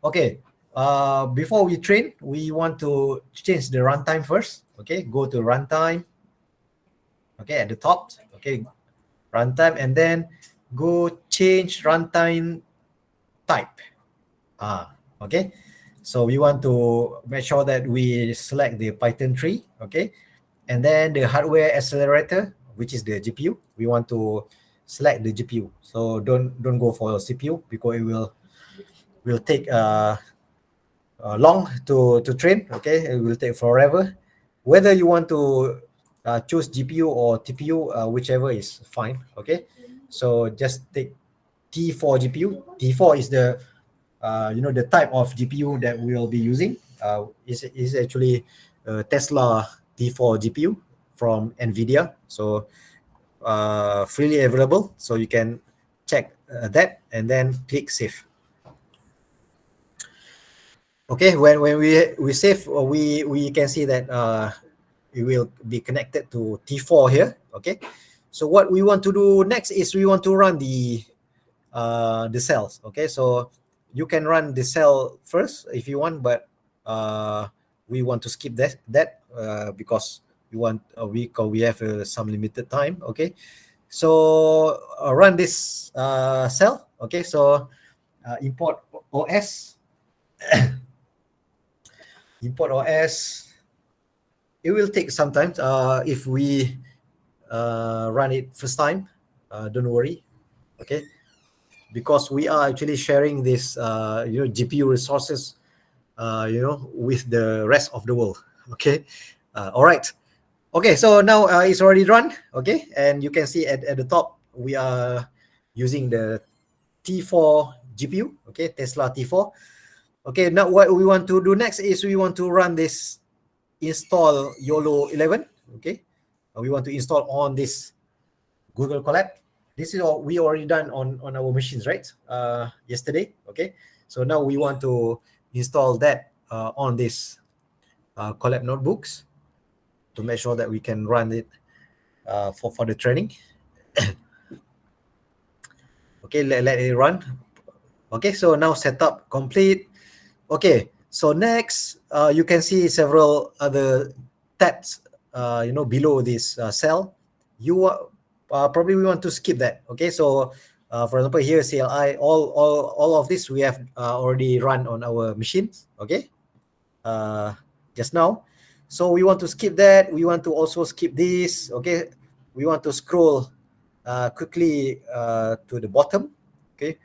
okay, before we train, we want to change the runtime first, okay. Go to runtime, okay, at the top, okay, runtime, and then go change runtime type. Okay, so we want to make sure that we select the Python 3, okay, and then the hardware accelerator, which is the GPU, we want to select the GPU. So don't go for CPU because it will take long to train, okay. It will take forever. Whether you want to choose GPU or TPU, whichever is fine, okay. So just take T4 GPU. T4 is the the type of GPU that we will be using. Is actually Tesla T4 GPU from NVIDIA. So freely available. So you can check that and then click save. Okay, when we save, we can see that it will be connected to T4 here. Okay, so what we want to do next is we want to run the cells. Okay, so you can run the cell first if you want, but we want to skip that because we have some limited time. Okay, so run this cell. Okay, so import OS. Import OS. It will take some time. If we run it first time, don't worry. Okay, because we are actually sharing this GPU resources with the rest of the world. Okay, all right. Okay, so now it's already run. Okay, and you can see at the top we are using the T4 GPU. Okay, Tesla T4. Okay, now what we want to do next is we want to run this install YOLO 11. Okay, we want to install on this Google Colab. This is all we already done on our machines, right? Yesterday. Okay, so now we want to install that on this Colab notebooks to make sure that we can run it for the training. Okay, let it run. Okay, so now setup complete. Okay, so next you can see several other tabs below this cell. You probably we want to skip that. Okay, so for example here CLI, all of this we have already run on our machines. Okay, just now. So we want to skip that. We want to also skip this. Okay, we want to scroll quickly to the bottom. Okay,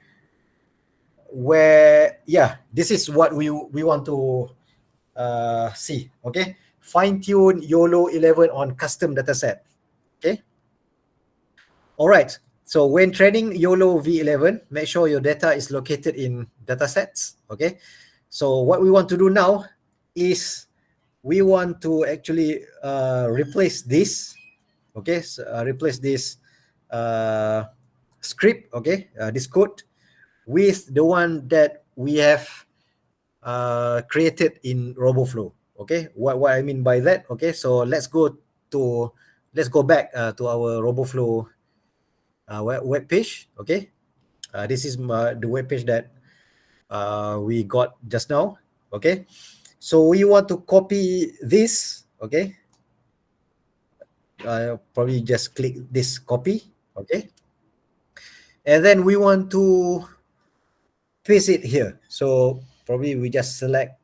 where this is what we want to see. Okay, fine tune YOLO 11 on custom dataset. Okay, all right. So when training YOLO V11, make sure your data is located in datasets. Okay, so what we want to do now is we want to actually replace this. Okay, so, replace this script. Okay, this code with the one that we have created in RoboFlow. Okay, what I mean by that? Okay, so let's go back to our RoboFlow web page. Okay, this is the web page that we got just now. Okay, so we want to copy this. Okay, probably just click this copy, okay, and then we want to paste it here. So probably we just select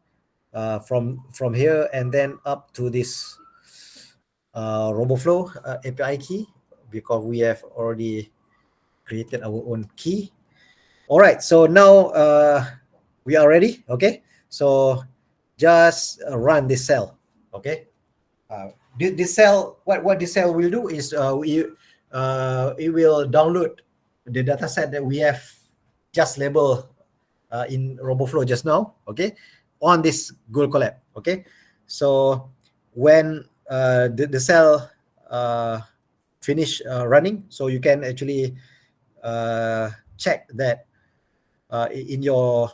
from here and then up to this RoboFlow API key, because we have already created our own key. All right, so now we are ready. Okay, so just run this cell. Okay, this cell, what this cell will do is it will download the data set that we have just labeled in RoboFlow just now. Okay, on this Google Colab. Okay, so when the cell finish running, so you can actually check that in your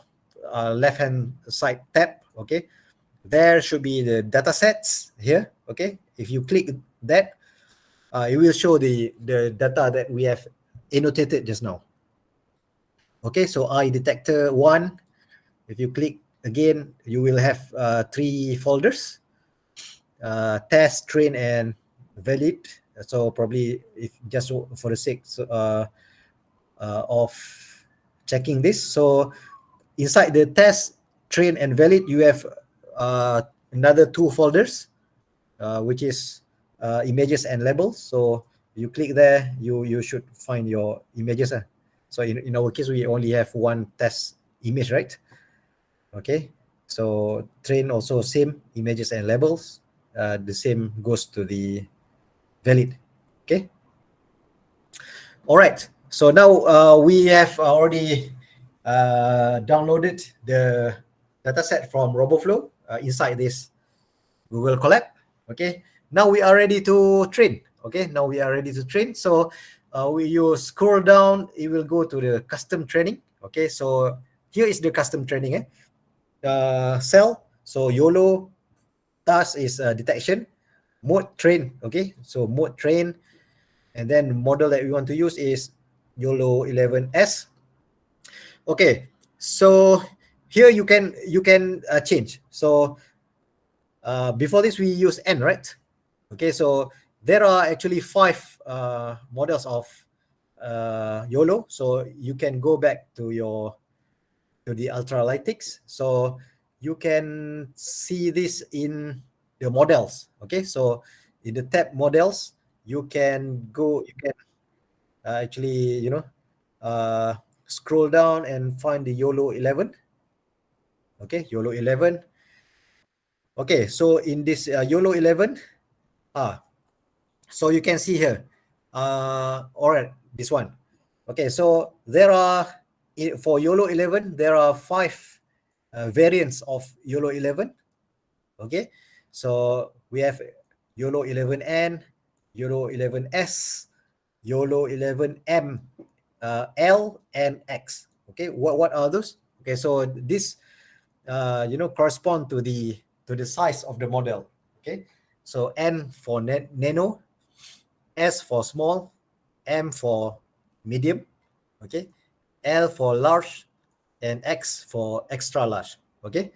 left hand side tab. Okay, there should be the data sets here. Okay, if you click that, it will show the data that we have annotated just now. Okay, so I detector 1, if you click again, you will have 3 folders, test, train, and valid. So probably, if just for the sake of checking this, so inside the test, train, and valid, you have another 2 folders, which is images and labels. So you click there, you should find your images. So in our case, we only have 1 test image, right? Okay, so train also same, images and labels. The same goes to the valid. Okay. All right. So now we have already downloaded the dataset from RoboFlow inside this Google Colab. Okay. Now we are ready to train. Okay. Now we are ready to train. So you scroll down, it will go to the custom training. Okay. So here is the custom training. Cell. So YOLO task is detection. Mode train. Okay. So mode train. And then model that we want to use is YOLO 11S. Okay, so here you can change. So before this we use N, right? Okay, so there are actually 5 models of YOLO. So you can go back to the Ultralytics. So you can see this in the models. Okay, so in the tab models, you can actually scroll down and find the YOLO 11. Okay, YOLO 11. Okay, so in this YOLO 11, so you can see here, all right, this one. Okay, so there are, for YOLO 11, there are 5 variants of YOLO 11. Okay, so we have YOLO 11N, YOLO 11S, YOLO 11M, L, and X. Okay, what are those? Okay, so this correspond to the size of the model. Okay, so N for nano, S for small, M for medium, okay, L for large, and X for extra large. Okay,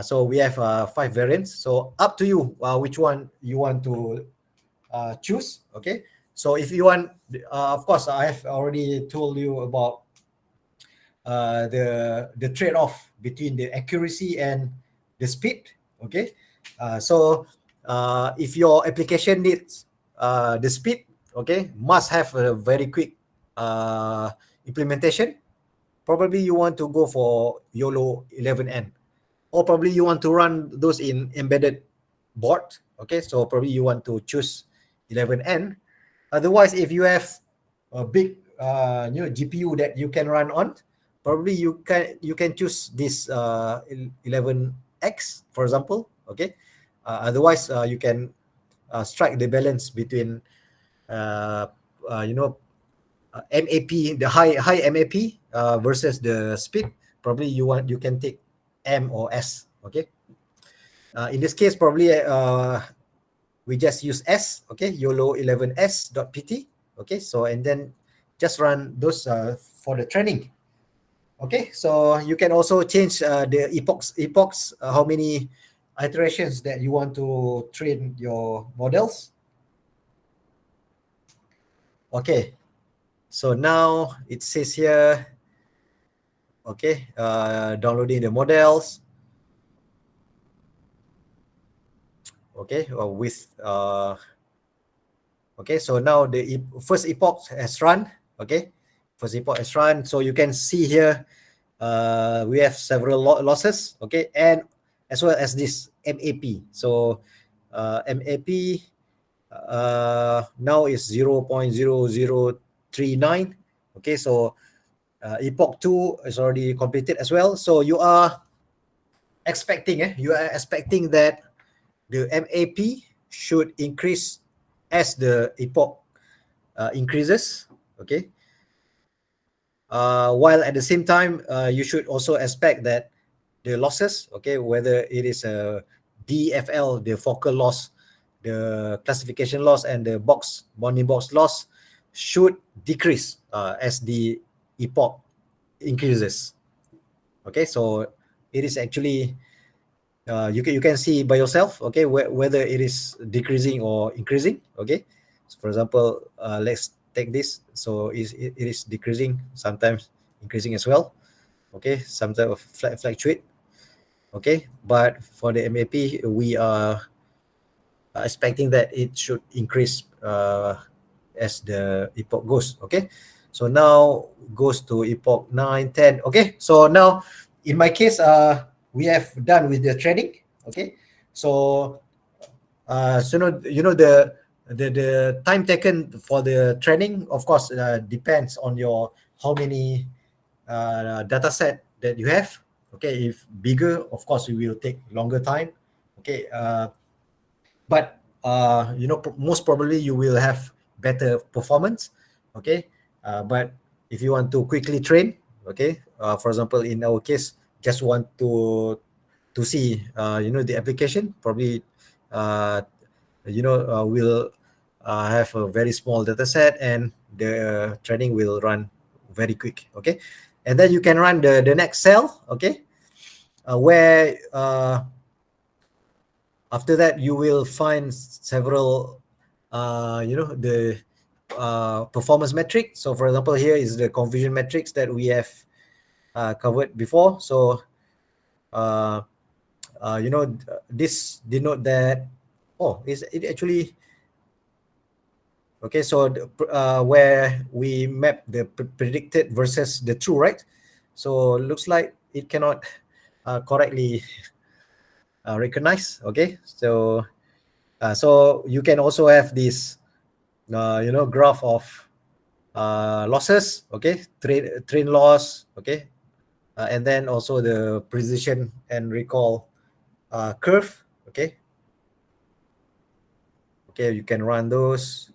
so we have 5 variants. So up to you which one you want to choose. Okay, so if you want, of course, I have already told you about the trade-off between the accuracy and the speed. Okay, so if your application needs the speed, okay, must have a very quick implementation, probably you want to go for YOLO 11N, or probably you want to run those in embedded board. Okay, so probably you want to choose 11N. Otherwise, if you have a big GPU that you can run on, probably you can choose this 11X, for example. Okay, otherwise you can strike the balance between MAP, the high MAP versus the speed. Probably you can take M or S. Okay, in this case, probably we just use S. Okay, YOLO 11S.pt. Okay, so and then just run those for the training. Okay, so you can also change the epochs, how many iterations that you want to train your models. Okay, so now it says here, okay, downloading the models. Okay, okay, so now the first epoch has run. Okay, first epoch has run. So you can see here, we have several losses. Okay, and as well as this MAP. So MAP now is 0.0039. Okay, so epoch 2 is already completed as well. So you are expecting that the MAP should increase as the epoch increases. Okay, while at the same time you should also expect that the losses, okay, whether it is a DFL, the focal loss, the classification loss, and the bounding box loss should decrease as the epoch increases. Okay, so it is actually you can see by yourself, okay, whether it is decreasing or increasing. Okay, so for example, let's take this. So it is decreasing, sometimes increasing as well. Okay, sometimes fluctuate. Okay, but for the MAP, we are expecting that it should increase as the epoch goes. Okay, so now goes to epoch 9, 10. Okay, so now in my case, we have done with the training. Okay, so the time taken for the training, of course, depends on your how many data set that you have. Okay, if bigger, of course, it will take longer time. Okay, but most probably you will have better performance. Okay, but if you want to quickly train, okay, for example, in our case, just want to see the application, probably will have a very small data set, and the training will run very quick. Okay, and then you can run the next cell. Okay, where after that you will find several the performance metric. So for example, here is the confusion metrics that we have covered before. So this denote that, is it actually okay? So where we map the predicted versus the true, right? So looks like it cannot correctly recognize. Okay, so you can also have this graph of losses. Okay, train loss. Okay, and then also the precision and recall curve. Okay, you can run those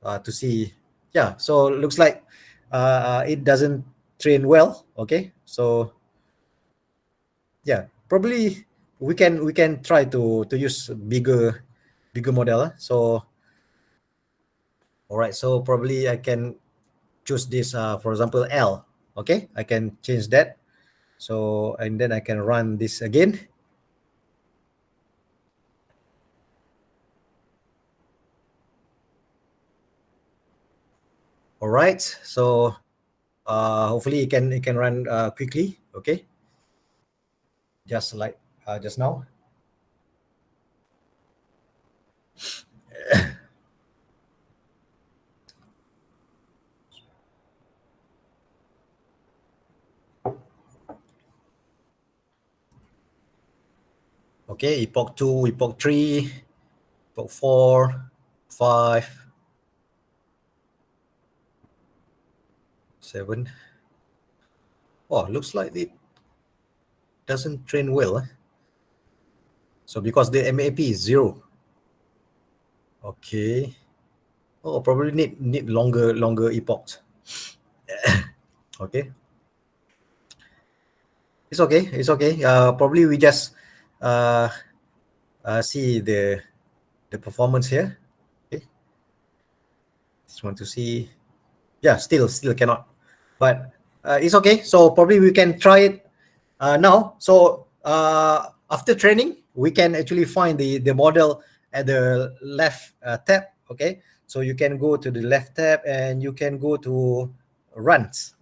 to see. Yeah, so looks like it doesn't train well. Okay, so yeah, probably we can try to use bigger model. So all right, so probably I can choose this, for example, L. Okay, I can change that. So, and then I can run this again. All right, so hopefully it can run quickly. Okay, just like just now. Okay, epoch 2, epoch 3, epoch 4, 5, 7. Oh, looks like it doesn't train well. So because the MAP is 0. Okay. Oh, probably need longer epochs. Okay. It's okay. It's okay. Probably we just see the performance here. Okay. Just want to see. Yeah, still cannot. But it's okay. So probably we can try it now. So after training, we can actually find the model at the left tab. Okay. So you can go to the left tab and you can go to runs.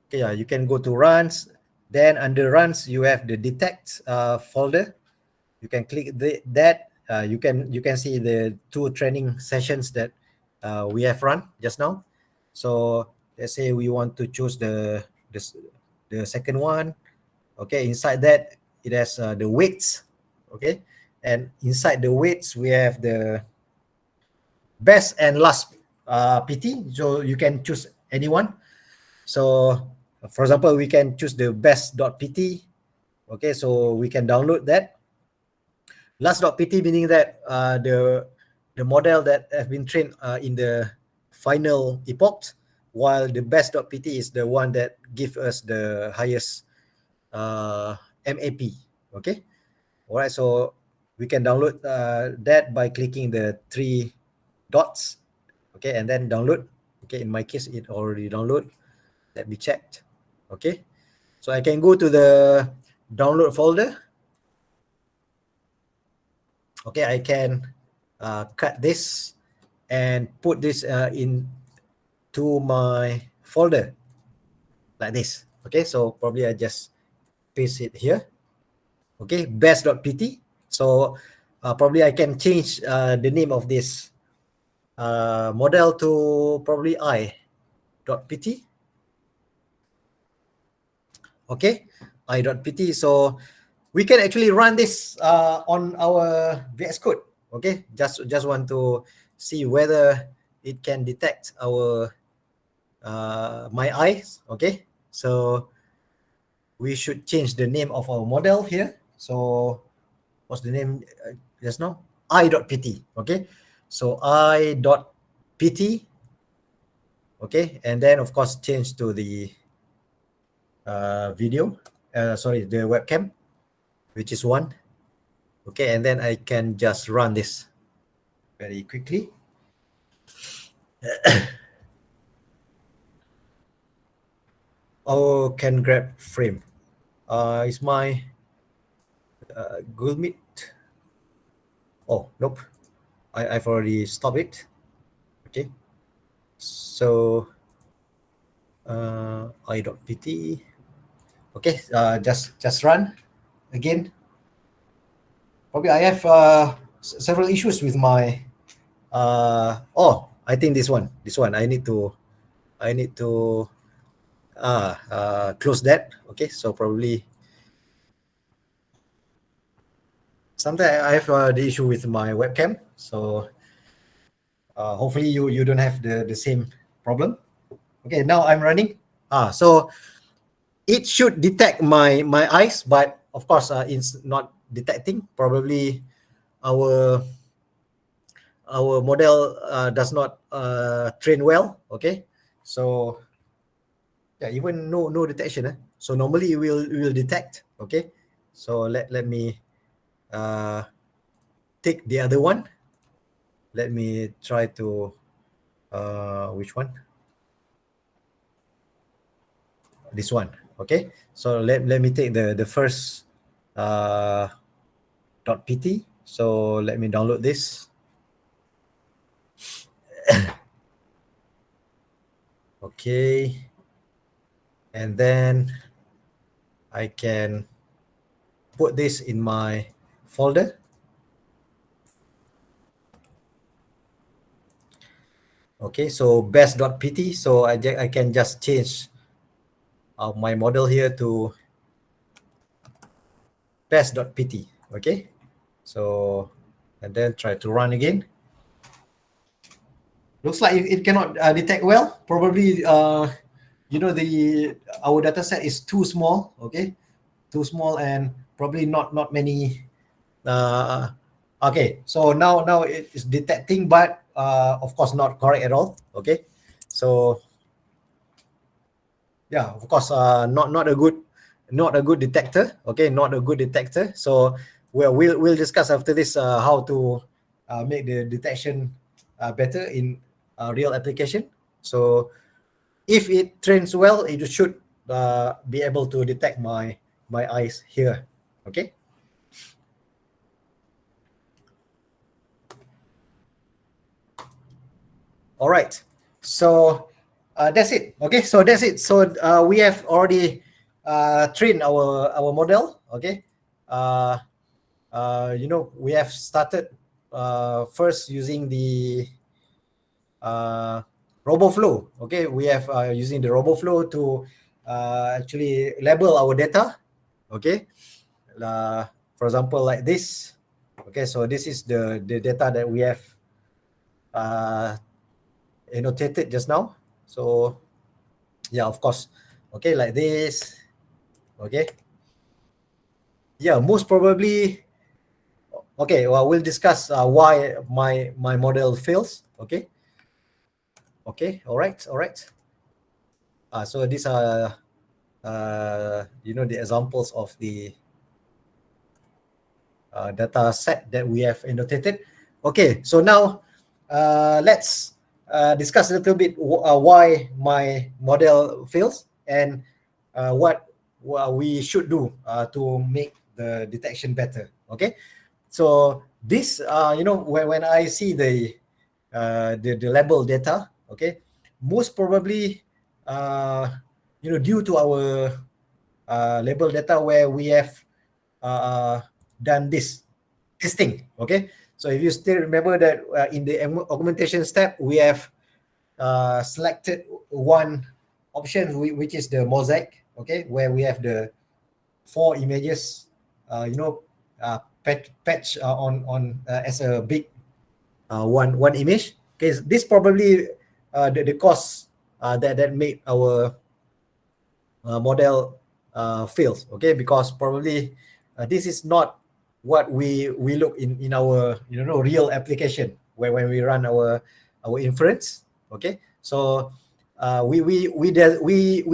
Okay, yeah, you can go to runs. Then under runs, you have the detect folder. You can click that. You can see the 2 training sessions that we have run just now. So let's say we want to choose the second one. Okay, inside that it has the weights. Okay, and inside the weights we have the best and last PT. So you can choose anyone. So for example, we can choose the best.pt. Okay, so we can download that. Last.pt meaning that the model that has been trained in the final epoch, while the best.pt is the one that gives us the highest MAP. Okay, all right. So we can download that by clicking the 3 dots. Okay, and then download. Okay, in my case, it already download. Let me check. Okay, so I can go to the download folder. Okay, I can cut this and put this into my folder like this. Okay, so probably I just paste it here. Okay, best.pt. So probably I can change the name of this model to probably I.pt. Okay, I.pt. So we can actually run this on our VS Code. Okay, just want to see whether it can detect our my eyes. Okay, so we should change the name of our model here. So what's the name just now? I.pt. Okay, so I.pt. Okay, and then of course change to the video. Sorry, the webcam, which is 1. Okay, and then I can just run this very quickly. Oh, can grab frame. Is my Google Meet? Oh, nope. I've already stopped it. Okay. So I.pt. Okay, just run again. Probably I have several issues with my I think this one I need to close that. Okay, so probably sometimes I have the issue with my webcam, so hopefully you don't have the same problem. Okay, now I'm running. So it should detect my eyes, but of course it's not detecting. Probably our model does not train well. Okay, so yeah, even no detection. So normally it will detect. Okay, so let me take the other one. Let me try to which one? This one. Okay, so let me take the first .pt. So let me download this. Okay, and then I can put this in my folder. Okay, so best.pt. So I can just change my model here to best.pt. Okay, so and then try to run again. Looks like it cannot detect well. Probably our data set is too small. Okay, too small, and probably not many. Okay, so now it is detecting, but of course not correct at all. Okay, so yeah, of course not a good detector. Okay, not a good detector. So we'll discuss after this how to make the detection better in real application. So if it trains well, it should be able to detect my eyes here. Okay. All right. So that's it. Okay. So that's it. So we have already trained our model. Okay. We have started first using the RoboFlow. Okay. We have using the RoboFlow to actually label our data. Okay. For example, like this. Okay. So this is the data that we have annotated just now. So yeah, of course. Okay, like this. Okay. Yeah, most probably. Okay, well, we'll discuss why my model fails. Okay. Okay. All right. All right. So these are the examples of the data set that we have annotated. Okay. So now let's discuss a little bit why my model fails and what we should do to make the detection better. Okay. So this, when I see the label data, okay, most probably, due to our label data where we have done this thing, okay. So if you still remember that in the augmentation step, we have selected one option, which is the mosaic, okay, where we have the 4 images, patch on as a big one image. Okay, this probably the cause that made our model fails. Okay, because probably this is not what we look in our real application where when we run our inference. Okay, so we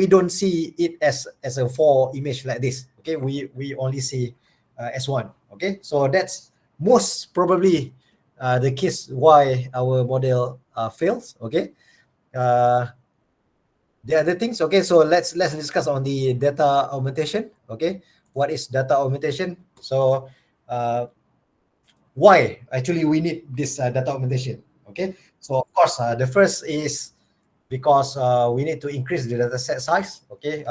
don't see it as a 4 image like this. Okay, we only see as one. Okay, so that's most probably the case why our model fails. Okay, the other things. Okay, so let's discuss on the data augmentation. Okay, what is data augmentation? So why actually we need this data augmentation? Okay, so of course the first is because we need to increase the data set size. Okay,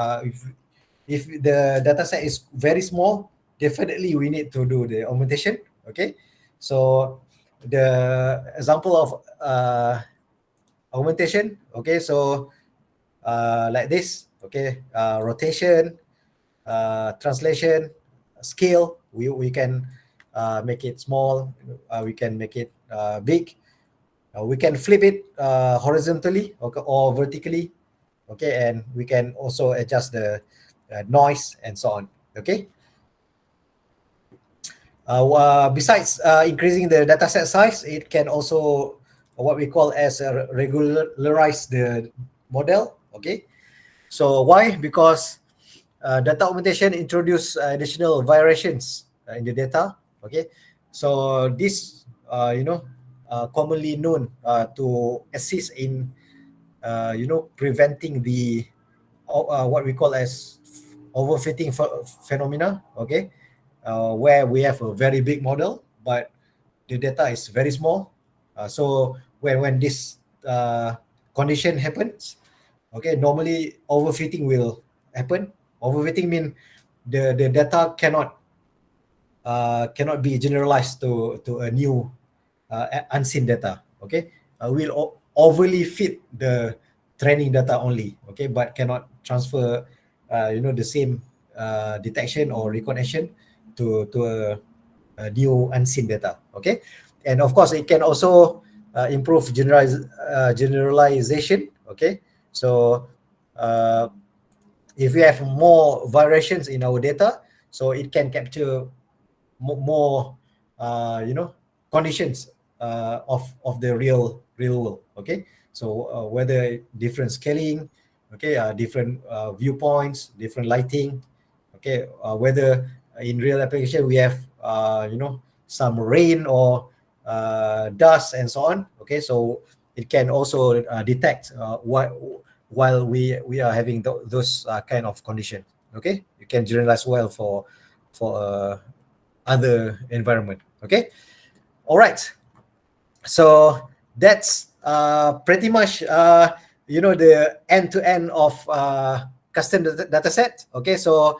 if the data set is very small, definitely we need to do the augmentation. Okay, so the example of augmentation. Okay, so like this. Okay, rotation, translation, scale. We can make it small. We can make it big. We can flip it horizontally or vertically. Okay, and we can also adjust the noise and so on. Okay. Besides increasing the data set size, it can also what we call as regularize the model. Okay. So why? Because data augmentation introduce additional variations in the data. Okay, so this commonly known to assist in preventing the what we call as overfitting phenomena. Okay, where we have a very big model but the data is very small. So when this condition happens, okay, normally overfitting will happen. Overfitting mean the data cannot be generalized to a new unseen data. Okay, will overly fit the training data only. Okay, but cannot transfer the same detection or recognition to a new unseen data. Okay, and of course it can also improve generalization. Okay, so if we have more variations in our data, so it can capture more conditions of the real world. Okay, so whether different scaling, okay, different viewpoints, different lighting. Okay, whether in real application we have some rain or dust and so on. Okay, so it can also detect while we are having those kind of conditions. Okay, you can generalize well for other environment. Okay, all right, so that's pretty much the end-to-end of custom data set. Okay, so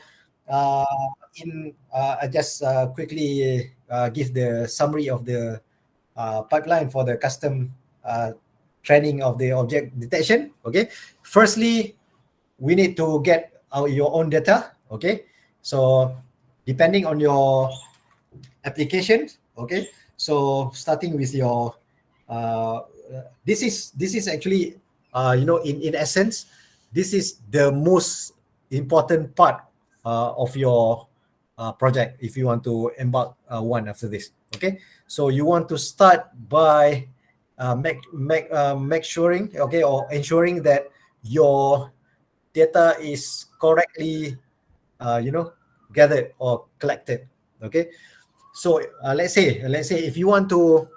I just quickly give the summary of the pipeline for the custom training of the object detection. Okay, firstly, we need to get your own data. Okay, so depending on your application. Okay, so starting with your this is actually in essence, this is the most important part of your project if you want to embark one after this. Okay, so you want to start by make suring, okay, or ensuring that your data is correctly gathered or collected. Okay, so let's say if you want to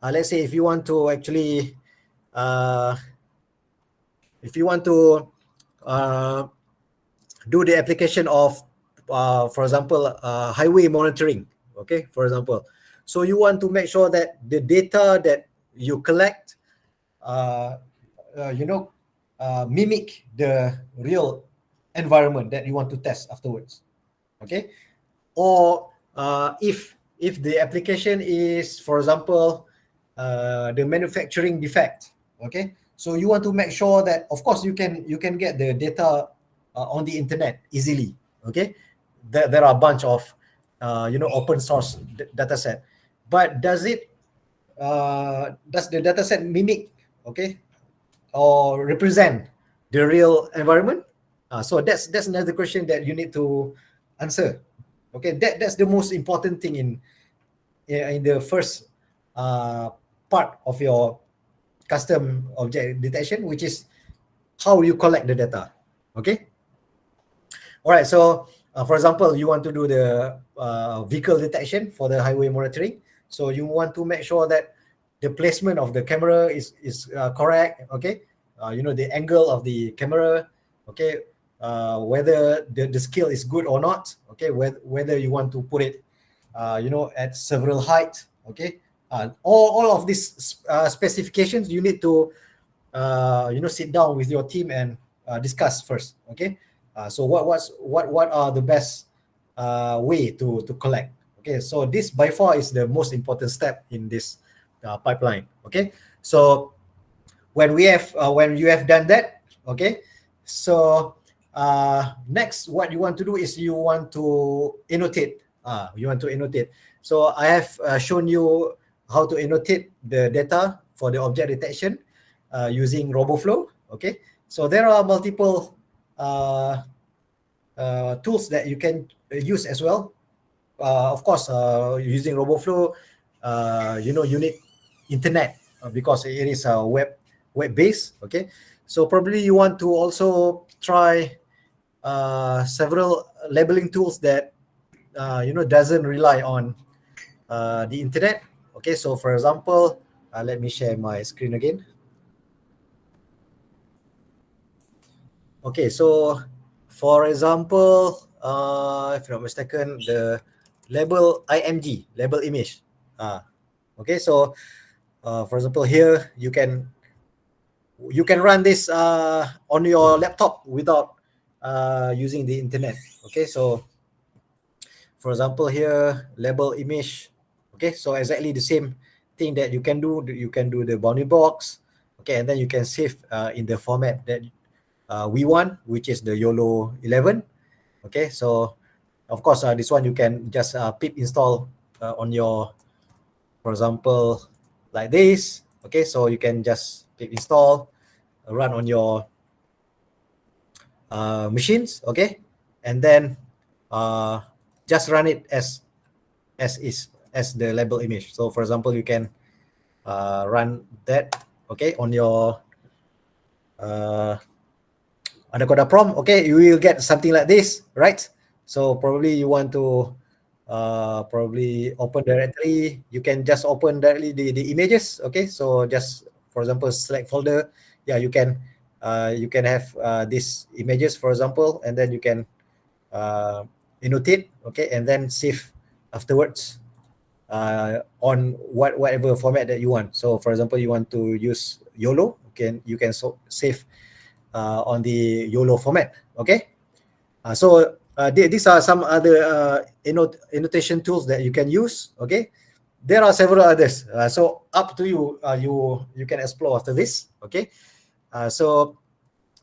actually if you want to do the application of for example highway monitoring. Okay, for example, so you want to make sure that the data that you collect mimic the real environment that you want to test afterwards. Okay, or if the application is, for example, the manufacturing defect. Okay, so you want to make sure that, of course, you can get the data on the internet easily. Okay, there are a bunch of open source data set, but does the data set mimic, okay, or represent the real environment? So that's another question that you need to answer. Okay, that's the most important thing in the first part of your custom object detection, which is how you collect the data. Okay, all right, so for example, you want to do the vehicle detection for the highway monitoring, so you want to make sure that the placement of the camera is correct. Okay, the angle of the camera. Okay, whether the scale is good or not. Okay, whether you want to put it at several height. Okay, all of these specifications you need to sit down with your team and discuss first. Okay, so what are the best way to collect. Okay, so this by far is the most important step in this pipeline. Okay, so when you have done that, okay, so next what you want to do is you want to annotate. So I have shown you how to annotate the data for the object detection using RoboFlow. Okay, so there are multiple tools that you can use as well. Of course, using RoboFlow, you need internet because it is a web based. Okay, so probably you want to also try several labeling tools that doesn't rely on the internet. Okay, so for example, let me share my screen again. Okay, so for example, if I'm not mistaken, the label IMG, label image. Okay, so for example, here you can run this on your laptop without using the internet. Okay, so for example, here label image. Okay, so exactly the same thing that you can do. You can do the boundary box. Okay, and then you can save in the format that we want, which is the YOLO 11. Okay, so of course this one you can just pip install on your, for example, like this. Okay, so you can just pip install, run on your machines. Okay, and then just run it as the label image. So for example, you can run that, okay, on your Anaconda Prom. Okay, you will get something like this, right? So probably you want to probably open directly. You can just open directly the images. Okay, so just for example, select folder. Yeah, you can have these images, for example, and then you can annotate. Okay, and then save afterwards. on whatever format that you want. So for example, you want to use YOLO, you can save on the YOLO format. Okay. These are some other annotation tools that you can use. Okay. There are several others. So up to you. You can explore after this. Okay. So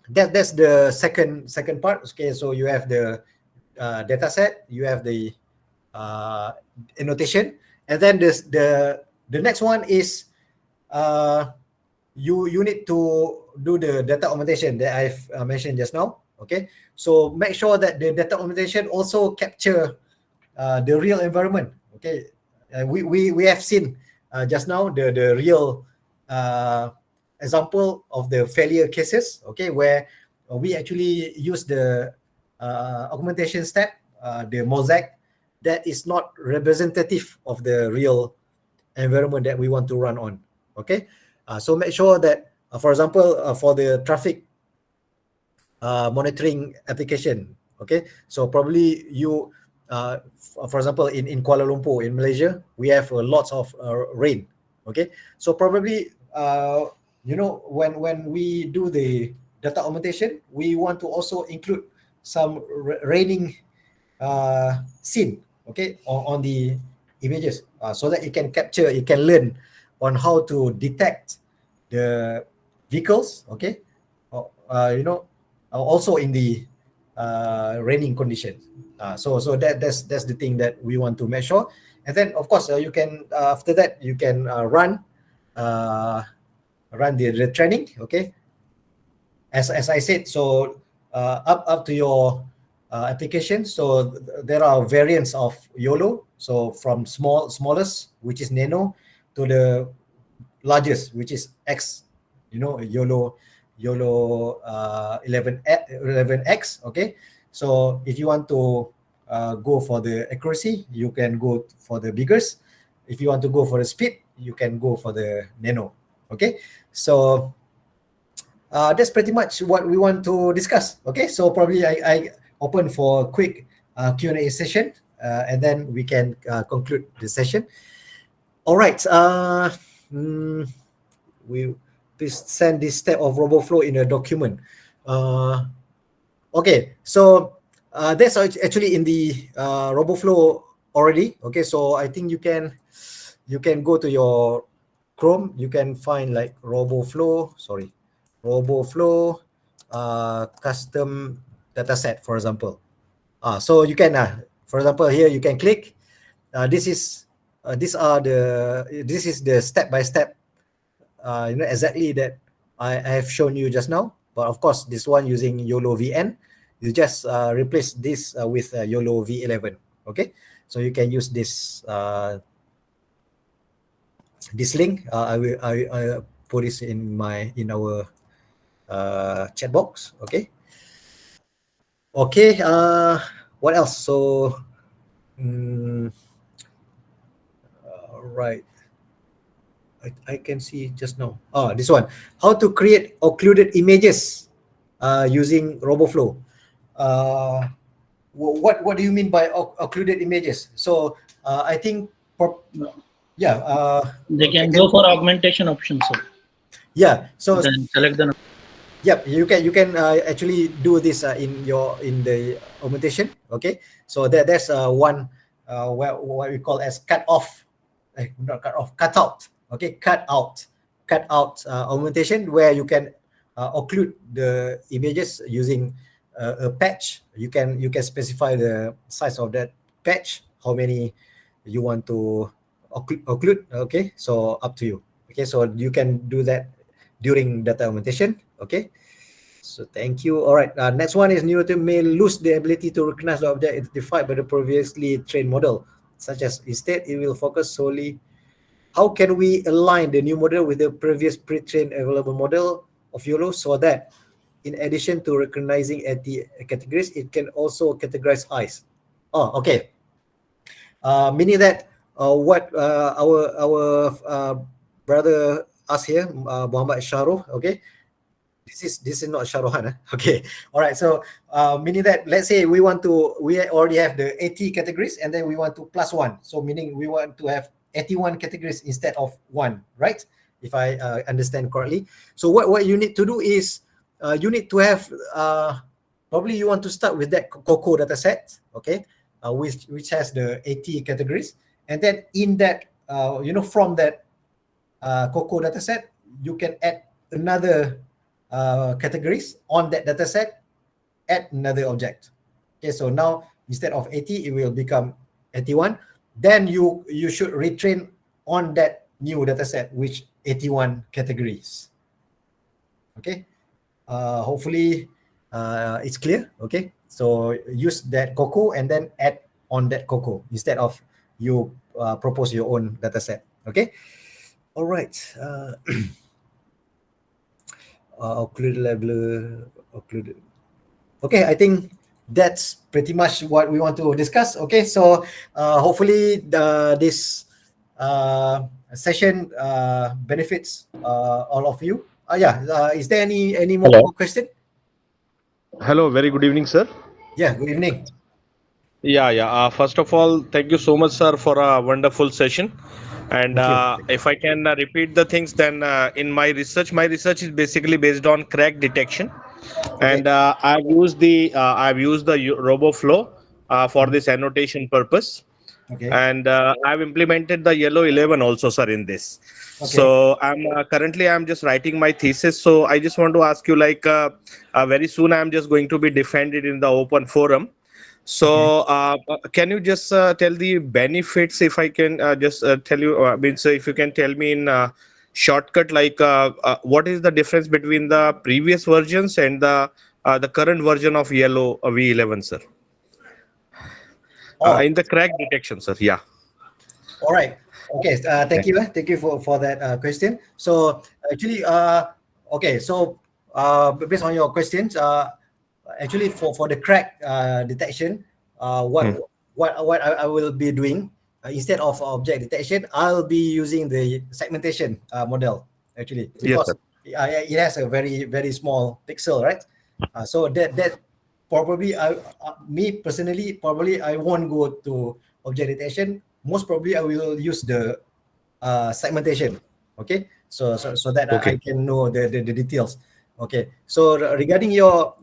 that's the second part. Okay. So you have the data set. You have the annotation, and then the next one is you need to do the data augmentation that I've mentioned just now. Okay, so make sure that the data augmentation also capture the real environment. Okay, we have seen just now the real example of the failure cases. Okay, where we actually use the augmentation step, the mosaic, that is not representative of the real environment that we want to run on. Okay, so make sure that, for example, for the traffic monitoring application. Okay, so probably you, for example, in Kuala Lumpur in Malaysia, we have lots of rain. Okay, so probably when we do the data augmentation, we want to also include some raining scene, okay, on the images, so that you can learn on how to detect the vehicles, okay, also in the raining conditions. So that's the thing that we want to measure. And then of course you can after that you can run the training. Okay, as I said, so up to your application. So there are variants of YOLO. So from smallest, which is nano, to the largest, which is X. YOLO 11X. Okay, so if you want to go for the accuracy, you can go for the biggest. If you want to go for the speed, you can go for the nano. Okay, so that's pretty much what we want to discuss. Okay, so probably I open for a quick Q&A session, and then we can conclude the session. All right. We please send this step of RoboFlow in a document. Okay, so that's actually in the RoboFlow already. Okay, so I think you can go to your Chrome. You can find like RoboFlow custom dataset, for example. So you can, for example, here you can click. This is the step-by-step, exactly that I have shown you just now. But of course, this one using YOLO VN, you just replace this with YOLO V11. Okay, so you can use this link. I put this in our chat box. Okay. What else? So right, I can see just now. This one, how to create occluded images using RoboFlow. What do you mean by occluded images? So I think they can go for augmentation option. So so then select the. Yep, you can actually do this in the augmentation. Okay, so there's one what we call as cut out. Okay, cut out augmentation, where you can occlude the images using a patch. You can specify the size of that patch, how many you want to occlude. Okay, so up to you. Okay, so you can do that during data augmentation. Okay, so thank you. All right, next one is neural may lose the ability to recognize the object identified by the previously trained model, such as instead it will focus solely. How can we align the new model with the previous pre-trained available model of YOLO so that in addition to recognizing categories, it can also categorize eyes? Okay. Meaning that what our brother asked here, Muhammad Shahrukh. Okay, this is not Shahruhan. Okay, all right. So meaning that, let's say we already have the 80 categories, and then we want to plus one. So meaning we want to have 81 categories instead of one, right? If I understand correctly. So what you need to do is you need to have probably you want to start with that COCO data set, okay, which has the 80 categories, and then in that from that COCO data set, you can add another categories on that data set, add another object. Okay, so now instead of 80, it will become 81. Then you should retrain on that new data set, which 81 categories. Okay, hopefully it's clear. Okay, so use that COCO and then add on that COCO instead of you propose your own data set. Okay, all right. Occluded leveler, occluded. Okay, I think that's pretty much what we want to discuss. Okay, so hopefully this session benefits all of you. Is there any more Hello. question? Hello, very good evening, sir. Yeah, good evening. Yeah. First of all, thank you so much, sir, for a wonderful session. And Thank you. if I can repeat the things, then in my research is basically based on crack detection, and I've used the RoboFlow for this annotation purpose, Okay. and I've implemented the Yellow 11 also, sir, in this. Okay. So I'm currently I'm just writing my thesis. So I just want to ask you, like, very soon I'm just going to be defended in the open forum. So, can you just tell the benefits, if I can just tell you, means if you can tell me in shortcut, like what is the difference between the previous versions and the current version of Yellow V11, sir? In the crack detection, sir. Yeah. All right. Okay. Thank you. Thank you for that question. So actually, okay. So based on your questions, actually for the crack detection, what I will be doing instead of object detection, I'll be using the segmentation model actually, Yes, because sir. it has a very very small pixel, right? So that probably me personally, probably I won't go to object detection. Most probably I will use the segmentation. Okay, so that I Okay. can know the details. Okay, so regarding your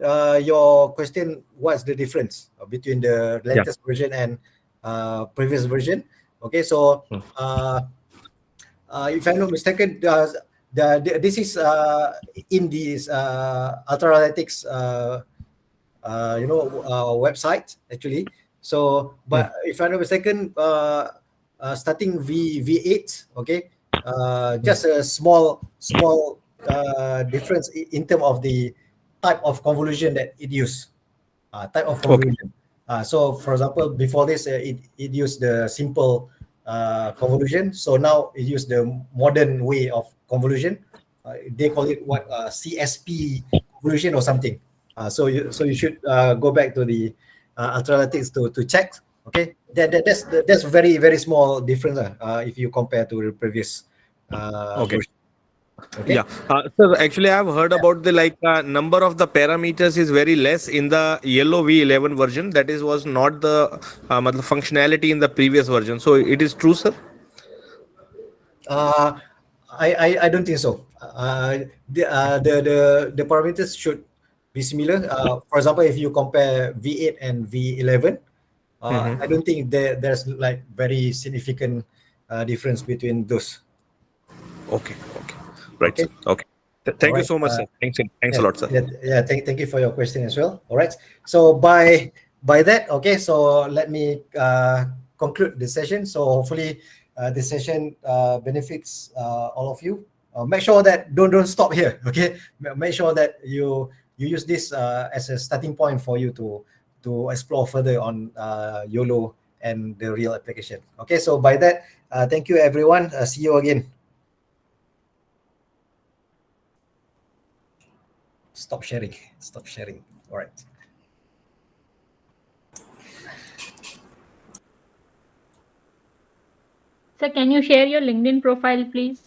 question, what's the difference between the Yeah. latest version and previous version? Okay, so if I'm not mistaken, this is in this Ultralytics website actually. So, but if I'm not mistaken, starting V8, okay, just a small difference in terms of the type of convolution that it used. Type of Okay. convolution. So, for example, before this, it used the simple convolution. So now it used the modern way of convolution. They call it what CSP convolution or something. So you should go back to the Ultralytics to check. Okay, that's very very small difference if you compare to the previous Okay. version. Okay. Yeah, sir. Actually, I have heard about the number of the parameters is very less in the Yellow V11 version. That is was not the functionality in the previous version. So it is true, sir. I don't think so. The parameters should be similar. For example, if you compare V8 and V11, I don't think there's like very significant difference between those. Okay. Right, Okay. sir. Okay. All Thank you right. so much, sir. Thanks a lot, sir. Thank you for your question as well. All right. So by that, okay. So let me conclude the session. So hopefully, this session benefits all of you. Make sure that don't stop here. Okay. Make sure that you use this as a starting point for you to explore further on YOLO and the real application. Okay. So by that, thank you everyone. See you again. Stop sharing. All right. Sir, can you share your LinkedIn profile, please?